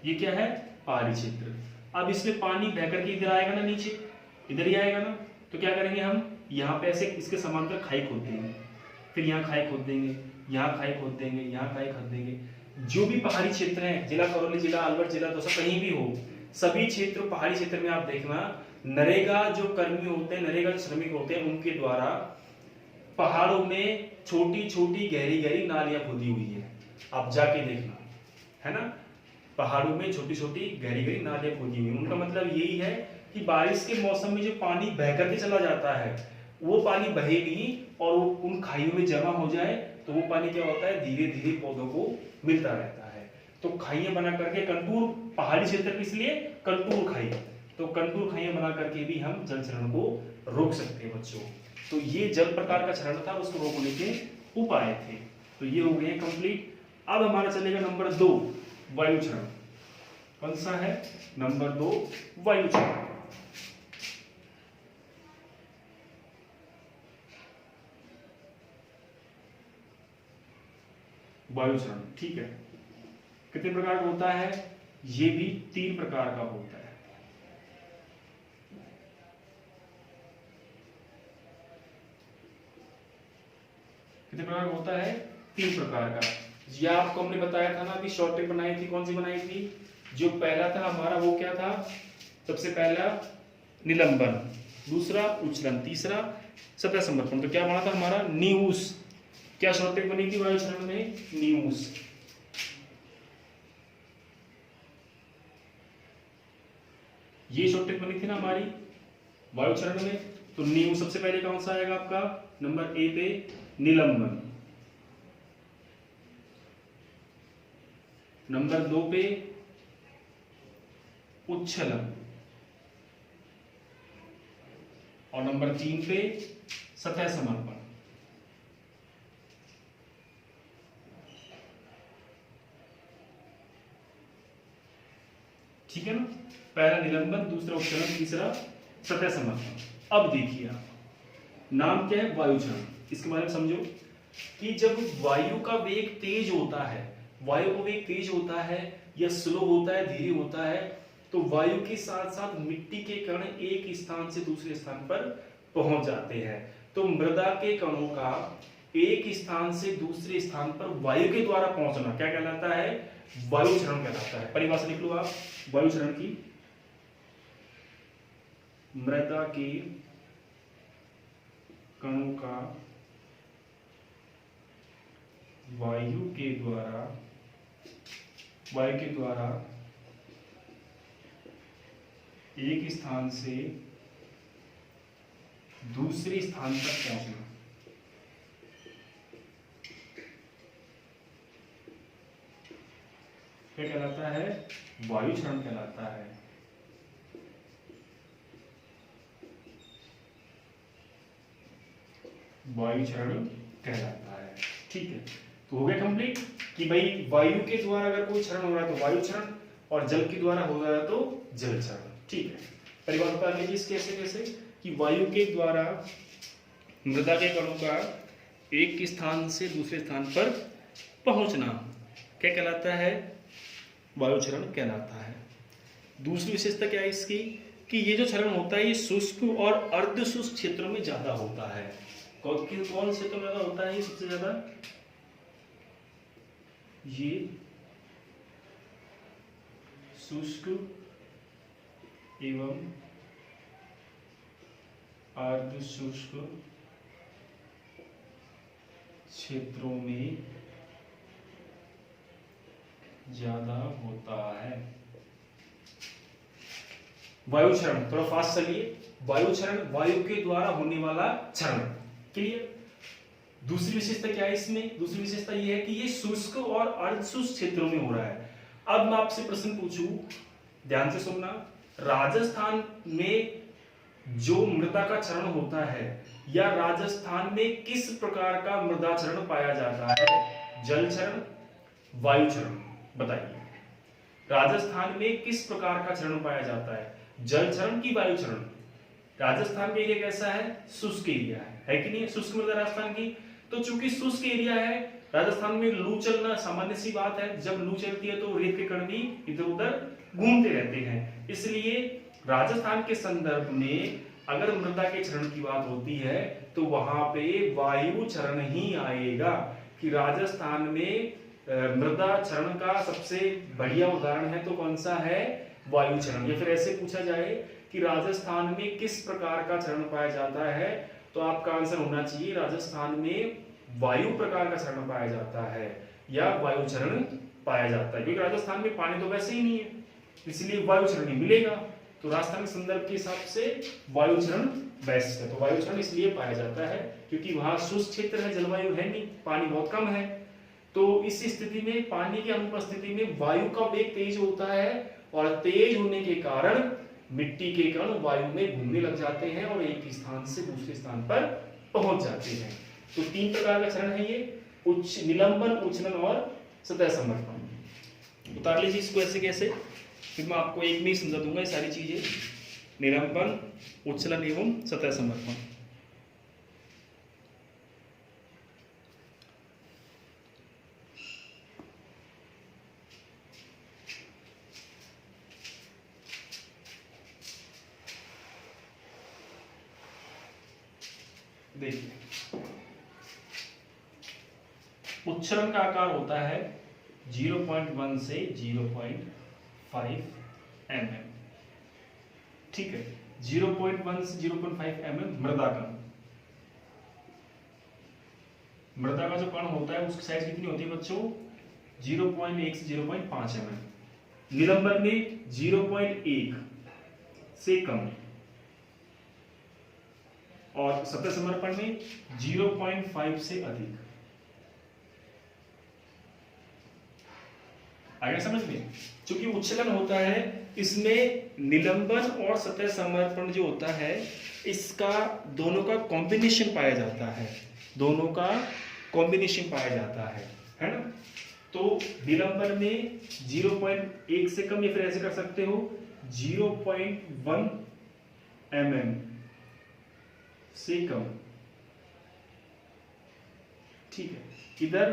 ये क्या है पहाड़ी क्षेत्र। अब इसमें पानी बहकर के इधर आएगा ना, नीचे इधर ही आएगा ना, तो क्या करेंगे हम यहाँ पे ऐसे इसके समांतर खाई खोद देंगे, फिर यहाँ खाई खोद देंगे, यहाँ खाई खोद देंगे, यहाँ खाई खोद देंगे। जो भी पहाड़ी क्षेत्र है, जिला करौली, जिला अलवर, जिला दौसा, कहीं भी हो, सभी क्षेत्र पहाड़ी क्षेत्र में आप देखना नरेगा जो कर्मी होते हैं, नरेगा जो श्रमिक होते हैं, उनके द्वारा पहाड़ों में छोटी छोटी गहरी गहरी नालियां खोदी हुई है। आप जाके देखना, है ना, पहाड़ों में छोटी छोटी गहरी गहरी नालियां खोदी हुई। उनका मतलब यही है कि बारिश के मौसम में जो पानी बह करके चला जाता है वो पानी बहे नहीं और वो उन खाइयों में जमा हो जाए, तो वो पानी क्या होता है धीरे धीरे पौधों को मिलता रहता है। तो खाइयां बना करके कंटूर, पहाड़ी क्षेत्र में इसलिए कंटूर खाई, तो कंटूर खाइयां बना करके भी हम जल क्षरण को रोक सकते हैं बच्चों। तो ये जल प्रकार का क्षरण था, उसको रोकने के उपाय थे। तो ये हो गए कंप्लीट। अब हमारा चलेगा नंबर 2 वायु क्षरण। कौन सा है नंबर 2 वायु क्षरण। वायु क्षरण ठीक है, कितने प्रकार का होता है, ये भी 3 प्रकार का होता है। कितने प्रकार का होता है, 3 प्रकार का। ये आपको हमने बताया था ना, अभी शॉर्ट ट्रिक बनाई थी, कौन सी बनाई थी, जो पहला था हमारा वो क्या था, सबसे पहला निलंबन, दूसरा उच्छलन, तीसरा सतह समर्पण। तो क्या बना था हमारा न्यूस, क्या शॉर्ट ट्रिक बनी थी वायु क्षरण में, न्यूस। ये शॉर्ट ट्रिक बनी थी ना हमारी वायु क्षरण में। तो न्यूस सबसे पहले कौन सा आएगा आपका, नंबर ए पे निलंबन, नंबर 2 पे उच्छलन और नंबर 3 पे सतह समर्पण। ठीक है ना, पहला निलंबन, दूसरा उच्छलन, तीसरा सतह समर्पण। अब देखिए आप, नाम क्या है वायु क्षरण, इसके बारे में समझो कि जब वायु का वेग तेज होता है, वायु का वेग तेज होता है या स्लो होता है, धीरे होता है, तो वायु के साथ साथ मिट्टी के कण एक स्थान से दूसरे स्थान पर पहुंच जाते हैं। तो मृदा के कणों का एक स्थान से दूसरे स्थान पर वायु के द्वारा पहुंचना क्या कहलाता है, वायु क्षरण कहलाता है। परिभाषा लिख लो आप वायु क्षरण की, मृदा के कणों का वायु के द्वारा एक स्थान से दूसरे स्थान तक पहुंचना, क्या कहलाता है, वायु क्षरण कहलाता है। वायु क्षरण कहलाता है। ठीक है, तो हो गया कंप्लीट कि भाई वायु के द्वारा अगर कोई क्षरण हो रहा है तो वायु क्षरण, और जल के द्वारा हो रहा है तो जल क्षरण। ठीक है, परिभाषा बता लीजिए इस कैसे कैसे कि वायु के द्वारा मृदा के कणों का एक स्थान से दूसरे स्थान पर पहुंचना क्या कहलाता है, वायु क्षरण कहलाता है। दूसरी विशेषता क्या है इसकी कि ये जो क्षरण होता है ये शुष्क और अर्ध शुष्क क्षेत्रों में ज्यादा होता है। कौन क्षेत्र में ज्यादा होता है, सबसे ज्यादा ये शुष्क एवं अर्ध शुष्क क्षेत्रों में ज्यादा होता है। वायु क्षरण, थोड़ा फास्ट चलिए। वायु क्षरण वायु के द्वारा होने वाला क्षरण, क्लियर। दूसरी विशेषता क्या है इसमें, दूसरी विशेषता यह है कि ये शुष्क और अर्ध शुष्क क्षेत्रों में हो रहा है। अब मैं आपसे प्रश्न पूछूं, ध्यान से सुनना, राजस्थान में जो मृदा का क्षरण होता है या राजस्थान में किस प्रकार का मृदा क्षरण पाया जाता है, जल क्षरण, वायु क्षरण, बताइए। राजस्थान में किस प्रकार का क्षरण पाया जाता है, जल क्षरण की वायु क्षरण। राजस्थान में एक ऐसा है शुष्क एरिया है कि नहीं, शुष्क मृदा राजस्थान की। तो चूंकि शुष्क एरिया है राजस्थान में लू चलना सामान्य सी बात है, जब लू चलती है तो रेत के कण भी इधर उधर घूमते रहते हैं। इसलिए राजस्थान के संदर्भ में अगर मृदा के क्षरण की बात होती है तो वहां पे वायु क्षरण ही आएगा, कि राजस्थान में मृदा क्षरण का सबसे बढ़िया उदाहरण है तो कौन सा है, वायु क्षरण। या फिर ऐसे पूछा जाए कि राजस्थान में किस प्रकार का क्षरण पाया जाता है, तो आपका आंसर होना चाहिए राजस्थान में वायु प्रकार का क्षरण पाया जाता है या वायु क्षरण पाया जाता है, क्योंकि राजस्थान में पानी तो वैसे ही नहीं है, इसलिए वायु क्षरण ही मिलेगा। तो राजस्थान के संदर्भ के हिसाब से वायु क्षरण बेस्ट है, तो वायु क्षरण इसलिए पाया जाता है क्योंकि वहां शुष्क क्षेत्र है, जलवायु है नहीं, पानी बहुत कम है। तो इस स्थिति में पानी की अनुपस्थिति में वायु का वेग तेज होता है और तेज होने के कारण मिट्टी के कण वायु में घूमने लग जाते हैं और एक स्थान से दूसरे स्थान पर पहुंच जाते हैं। तो 3 प्रकार का क्षरण है ये, उच्च निलंबन, उच्छलन और सतह समर्पण। उतार लीजिए इसको ऐसे कैसे, फिर मैं आपको एक में ही समझा दूंगा ये सारी चीजें, निलंबन, उच्छलन एवं सतह समर्पण। देखिए उच्छलन का आकार होता है 0.1 से 0.5 mm, ठीक है। 0.1 से 0.5 mm मृदा कण, मृदा का जो कण होता है उसकी साइज कितनी होती है बच्चों, 0.1 से 0.5 mm। निलंबन में 0.1 से कम और सतह समर्पण में 0.5 से अधिक। आगे समझ में, चूंकि उच्छलन होता है इसमें निलंबन और सतह समर्पण जो होता है इसका दोनों का कॉम्बिनेशन पाया जाता है, दोनों का कॉम्बिनेशन पाया जाता है ना। तो निलंबन में 0.1 से कम, या फिर ऐसे कर सकते हो 0.1 mm से कम, ठीक है। इधर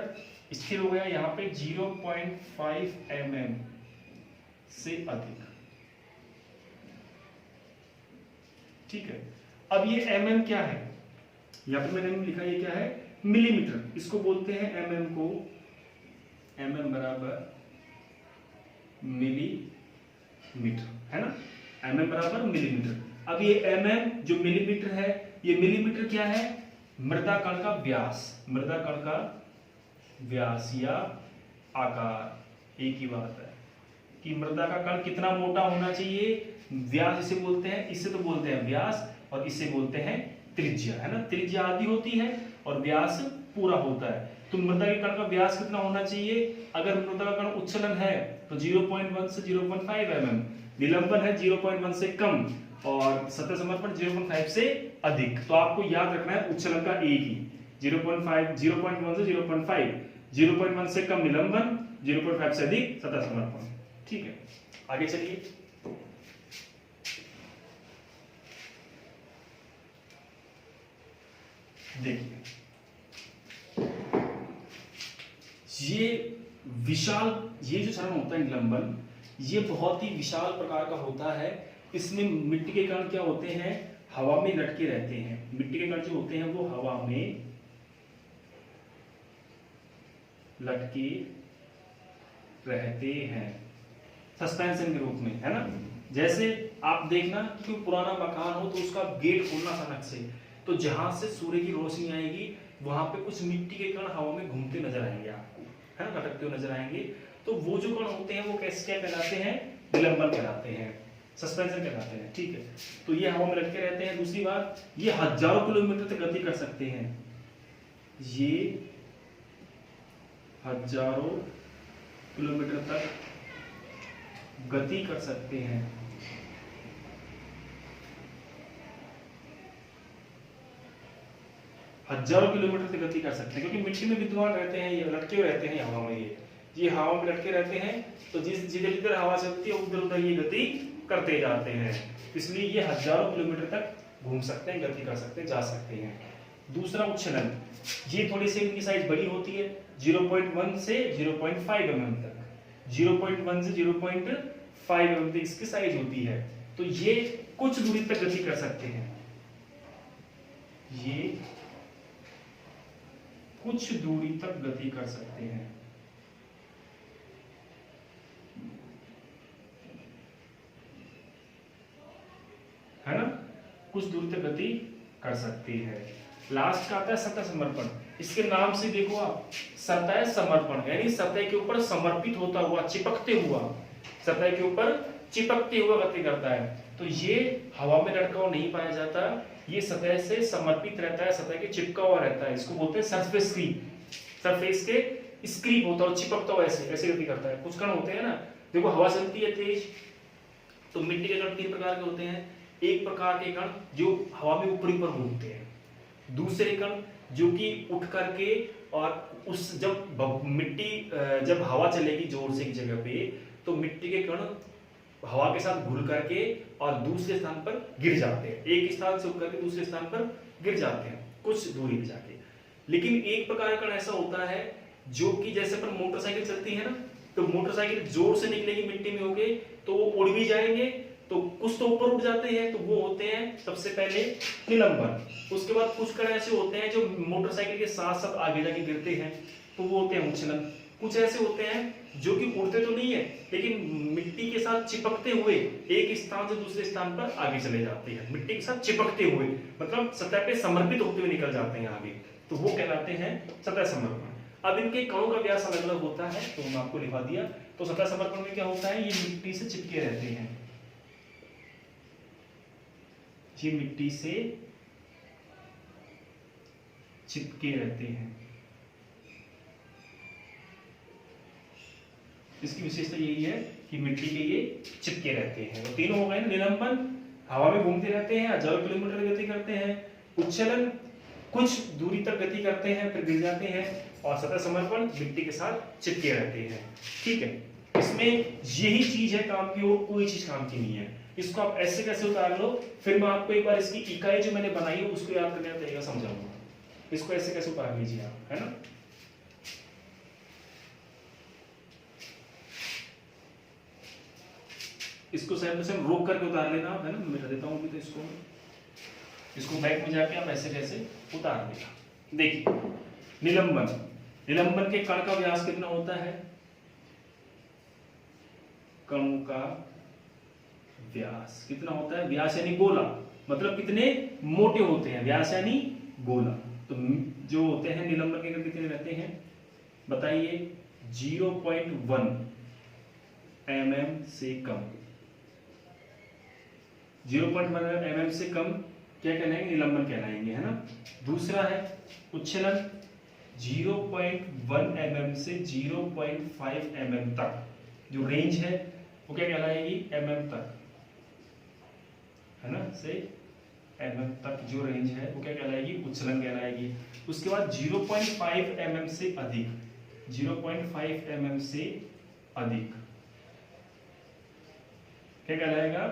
स्थिर हो गया, यहां पे 0.5 mm से अधिक, ठीक है। अब ये mm क्या है, यहां पे मैंने लिखा ये क्या है, मिलीमीटर, इसको बोलते हैं mm को, mm बराबर मिलीमीटर है ना, mm बराबर मिलीमीटर। अब ये mm जो मिलीमीटर है, ये मिलीमीटर क्या है, मृदा कण का व्यास, मृदा कण का व्यास या आकार, एक ही बात है कि मृदा का कण कितना मोटा होना चाहिए, व्यास इसे बोलते हैं, इसे तो बोलते हैं व्यास और इसे बोलते हैं त्रिज्या, है ना। त्रिज्या आधी होती है और व्यास पूरा होता है। तो मृदा के कण का व्यास कितना होना चाहिए, अगर मृदा का कण उच्छलन है तो 0.1 से 0.5 mm, निलंबन है 0.1 से कम और सतह समर्पण 0.5 से अधिक। तो आपको याद रखना है उच्छलन का एक ही, 0.1 से 0.5, 0.1 से कम निलंबन, 0.5 से अधिक सतह समर्पण, ठीक है। आगे चलिए, देखिए ये विशाल, ये जो क्षरण होता है निलंबन, ये बहुत ही विशाल प्रकार का होता है। इसमें मिट्टी के कण क्या होते हैं, हवा में लटके रहते हैं। मिट्टी के कण जो होते हैं वो हवा में लटके रहते हैं सस्पेंशन के रूप में, है ना। जैसे आप देखना कि पुराना मकान हो तो उसका गेट खोलना अचानक से, तो जहां से सूर्य की रोशनी आएगी वहां पे कुछ मिट्टी के कण हवा में घूमते नजर आएंगे आपको, है ना, लटकते हुए नजर आएंगे। तो वो जो कण होते हैं वो कैसे क्या कहलाते हैं, निलंबन कहलाते हैं, सस्पेंशन कहलाते हैं, ठीक है। तो ये हवा में लटके रहते हैं। दूसरी बात, ये हजारों किलोमीटर तक गति कर सकते हैं, ये हजारों किलोमीटर तक गति कर सकते हैं। हजारों किलोमीटर तक गति कर सकते हैं क्योंकि मिट्टी में विद्यमान रहते हैं, ये लटके हुए रहते हैं हवा में, ये हवा में लटके रहते हैं। तो जिस जिधर हवा चलती है उधर उधर ये गति करते जाते हैं, इसलिए ये हजारों किलोमीटर तक घूम सकते हैं, गति कर सकते हैं, जा सकते हैं, दूसरा उच्छलन, ये थोड़ी सी इनकी साइज बड़ी होती है, 0.1 से 0.5 mm तक, 0.1 से 0.5 mm तक इसकी साइज होती है। तो ये कुछ दूरी तक गति कर सकते हैं, ये कुछ दूरी तक गति कर सकते हैं। है ना, कुछ दूरी तक गति कर सकती है। लास्ट का आता है सतह समर्पण। इसके नाम से देखो आप, सतह समर्पण यानी सतह के ऊपर समर्पित होता हुआ, चिपकते हुआ, सतह के ऊपर चिपकते हुआ गति करता है। तो ये हवा में लटका हुआ नहीं पाया जाता, ये सतह से समर्पित रहता है, सतह के चिपका हुआ रहता है। इसको बोलते हैं सरफेस क्रीप। सरफेस के स्क्रीप होता है, चिपकता हुआ ऐसे ऐसे गति करता है। कुछ कण होते हैं ना, देखो हवा चलती है तेज, तो मिट्टी के कण 3 प्रकार के होते हैं। एक प्रकार के कण जो हवा में ऊपर ऊपर घूमते हैं, दूसरे कण जो कि उठ करके और उस जब मिट्टी जब हवा चलेगी जोर से एक जगह पे, तो मिट्टी के कण हवा के साथ घुल करके और दूसरे स्थान पर गिर जाते हैं, एक स्थान से उठ करके दूसरे स्थान पर गिर जाते हैं कुछ दूरी पे जाके। लेकिन एक प्रकार का कण ऐसा होता है जो कि जैसे पर मोटरसाइकिल चलती है ना, तो मोटरसाइकिल जोर से निकलेगी मिट्टी में होके तो वो उड़ भी जाएंगे, तो कुछ तो ऊपर उठ जाते हैं, तो वो होते हैं सबसे पहले निलंबन। उसके बाद कुछ कण ऐसे होते हैं जो मोटरसाइकिल के साथ साथ आगे जाके गिरते हैं, तो वो होते हैं उच्छलन। कुछ ऐसे होते हैं जो कि उड़ते तो नहीं है लेकिन मिट्टी के साथ चिपकते हुए एक स्थान से दूसरे स्थान पर आगे चले जाते हैं, मिट्टी के साथ चिपकते हुए, मतलब सतह पे समर्पित होते हुए निकल जाते हैं आगे, तो वो कहलाते हैं सतह समर्पण। अब इनके कणों का व्यास अलग अलग होता है, तो मैं आपको लिखा दिया। तो सतह समर्पण में क्या होता है, ये मिट्टी से चिपके रहते हैं, ये मिट्टी से चिपके रहते हैं। इसकी विशेषता यही है कि मिट्टी के ये चिपके रहते हैं। तो तीनों हो गए, निलंबन हवा में घूमते रहते हैं, हजारों किलोमीटर गति करते हैं, उच्छलन कुछ दूरी तक गति करते हैं फिर गिर जाते हैं, और सतह समर्पण मिट्टी के साथ चिपके रहते हैं। ठीक है, इसमें यही चीज है काम की, और कोई चीज काम की नहीं है। इसको आप ऐसे कैसे उतार लो, फिर मैं आपको एक बार इसकी इकाई जो मैंने बनाई है उसको याद करने का तरीका समझाऊंगा। इसको ऐसे कैसे उतार लीजिए आप, है ना। इसको सेम टू सेम रोक करके उतार लेना आप, है ना। मैं मिटा देता हूं अभी, तो इसको बैक में जाके आप ऐसे कैसे उतार लेना। देखिए, निलंबन के कण का व्यास कितना होता है, कणों का व्यास कितना होता है, व्यास यानी गोला, मतलब कितने मोटे होते हैं, व्यास यानी गोला। तो जो होते हैं निलंबन के कण कितने रहते हैं बताइए, 0.1 mm से कम, 0.1 mm से कम क्या कहलाएंगे, निलंबन कहलाएंगे, है ना। दूसरा है उच्छलन, 0.1 mm से 0.5 mm तक जो रेंज है वो क्या कहलाएगी, mm तक, है ना, से mm तक जो रेंज है वो क्या कहलाएगी, उच्छलन कहलाएगी। उसके बाद 0.5 mm से अधिक, 0.5 mm से अधिक क्या कहलाएगा,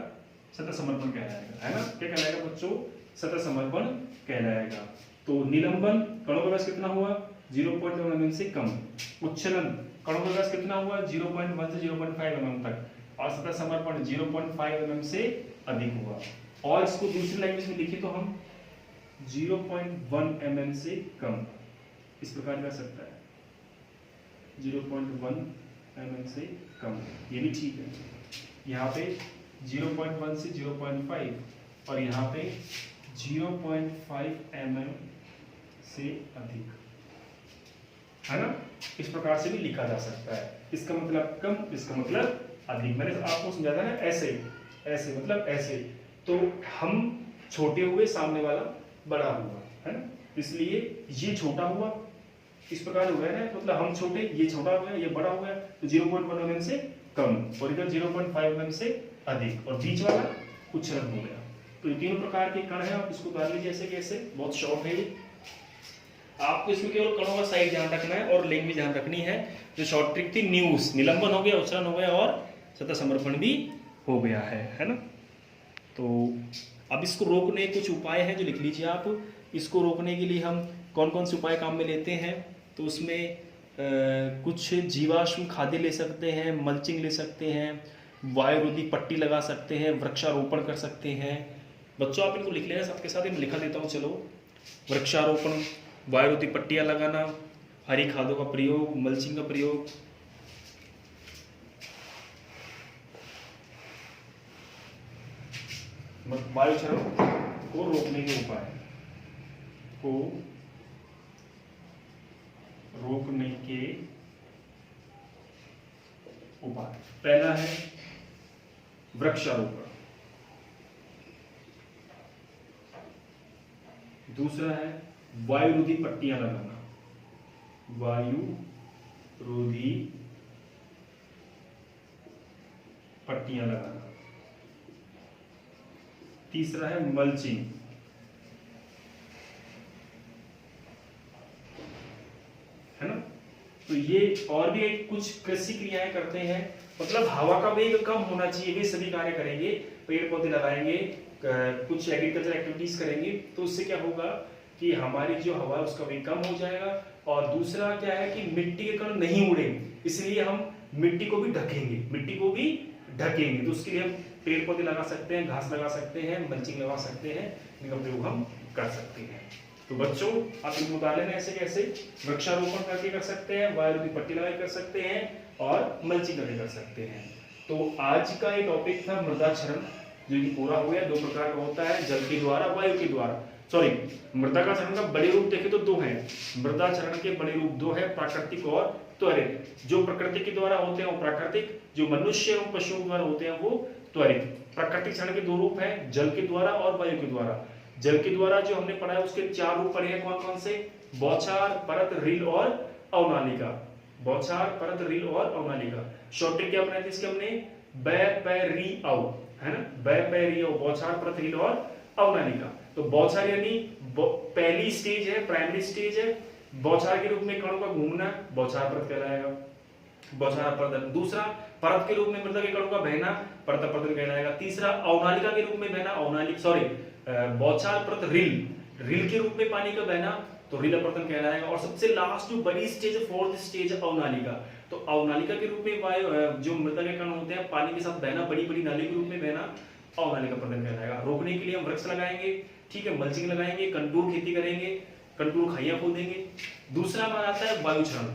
सतह समर्पण कहलाएगा, है ना। क्या कहलाएगा बच्चों, सतह समर्पण कहलाएगा। तो निलंबन कणों का व्यास कितना हुआ, 0.1 mm से कम, उच्छलन कणों का व्यास कितना हुआ, 0.1 से 0.5 mm तक, और सतह समर्पण 0.5 mm से अधिक हुआ। और इसको दूसरी लैंग्वेज में लिखे तो हम 0.1 mm से कम इस प्रकार कर सकता है, 0.1 mm से कम, ये भी ठीक है। यहाँ पे 0.1 से 0.5 और यहाँ पे 0.5 mm से अधिक, है ना। इस प्रकार से भी लिखा जा सकता है, इसका मतलब कम, इसका मतलब अधिक। मैंने आपको समझाया था ना, ऐसे ऐसे मतलब ऐसे, तो हम छोटे हुए, सामने वाला बड़ा हुआ, है ना, इसलिए ये छोटा हुआ इस प्रकार हो गया ना, मतलब हम छोटे, ये छोटा हो गया, ये बड़ा हो गया, तो 0.1 mm से कम, और इधर 0.5 mm से अधिक, और बीच वाला उच्छलन हो गया। तो ये तीनों प्रकार के कण हैं, आप इसको उतार लीजिए ऐसे कैसे, बहुत शॉर्ट है ये। आपको इसमें केवल कणों का साइज ध्यान रखना है और लैंग्वेज ध्यान रखनी है। जो शॉर्ट ट्रिक थी, न्यूज, निलंबन हो गया, उच्छलन हो गया और सतह समर्पण भी हो गया है ना। तो अब इसको रोकने कुछ उपाय हैं जो लिख लीजिए आप। इसको रोकने के लिए हम कौन कौन से उपाय काम में लेते हैं, तो उसमें कुछ जीवाश्म खाद्य ले सकते हैं, मल्चिंग ले सकते हैं, वायुरोधी पट्टी लगा सकते हैं, वृक्षारोपण कर सकते हैं। बच्चों आप इनको लिख लेना सबके साथ, मैं लिखा देता हूँ। चलो, वृक्षारोपण, वायुरोधी पट्टियाँ लगाना, हरी खादों का प्रयोग, मल्चिंग का प्रयोग, वायु क्षरण को रोकने के उपाय को रोकने के उपाय। पहला है वृक्षारोपण, दूसरा है वायुरोधी पट्टियां लगाना, वायुरोधी पट्टियां लगाना, तीसरा है मल्चिंग, है ना। तो ये और भी एक कुछ कृषि क्रियाएं करते हैं, मतलब हवा का वेग कम होना चाहिए, वे सभी कार्य करेंगे, पेड़ पौधे लगाएंगे, कुछ एग्रीकल्चर एक्टिविटीज करेंगे, तो उससे क्या होगा कि हमारी जो हवा है उसका वेग कम हो जाएगा। और दूसरा क्या है कि मिट्टी के कण नहीं उड़े, इसलिए हम मिट्टी को भी ढकेंगे। तो उसके लिए हम पेड़ पौधे लगा सकते हैं, घास लगा सकते हैं, मल्चिंग लगा सकते हैं, इनका प्रयोग हम कर सकते हैं। तो बच्चों आप इनको बता लेना ऐसे कैसे वृक्षारोपण करके कर सकते हैं, वायुरोधी पट्टी लगा कर सकते हैं और मल्चिंग करके कर सकते हैं। तो आज का ये टॉपिक था मृदा क्षरण, जो कि पूरा हो गया। 2 प्रकार का होता है, जल के द्वारा, वायु के द्वारा। सॉरी, मृदा का क्षरण का बड़े रूप देखे तो 2 हैं। मृदा क्षरण के बड़े रूप 2 है, प्राकृतिक और त्वरित। जो प्रकृति के द्वारा होते हैं वो प्राकृतिक, जो मनुष्य एवं पशुओं द्वारा होते हैं वो त्वरित। प्राकृतिक क्षरण के 2 रूप हैं, जल के द्वारा और वायु के द्वारा। जल के द्वारा जो हमने पढ़ा है उसके 4 रूप पढ़े हैं, कौन कौन से? बौछार, परत, रील और अवनालिका। बौछार, परत, रील और अवनालिका। शॉर्ट क्या बनाए थे इसके हमने? बै पै री औ, है ना। बै पै री औ, बौछार, परत, रील और अवनालिका। तो बौछार यानी पहली स्टेज है, प्राइमरी स्टेज है। बौछार के रूप में कणों का घूमना बौछार परत कहलाएगा, बौछार परत। दूसरा, परत के रूप में मृदा के कणों का बहना परत परत कहलाएगा। तीसरा, अवनालिका के रूप में बहना अवनालिक, सॉरी, बौछार परत, रील के रूप में पानी का बहना तो रील अपरतन कहलाएगा। और सबसे लास्ट जो बड़ी स्टेज है, 4th स्टेज है अवनालिका। तो अवनालिका के रूप में वायु जो मृदा के कण होते हैं पानी के साथ बहना, बड़ी बड़ी नाली के रूप में बहना अवनालिका अपरतन कहलाएगा। रोकने के लिए हम वृक्ष लगाएंगे, ठीक है, मल्चिंग लगाएंगे, कंटूर खेती करेंगे, कंटूर खाइयां खोदेंगे। दूसरा हमारा आता है वायु क्षरण।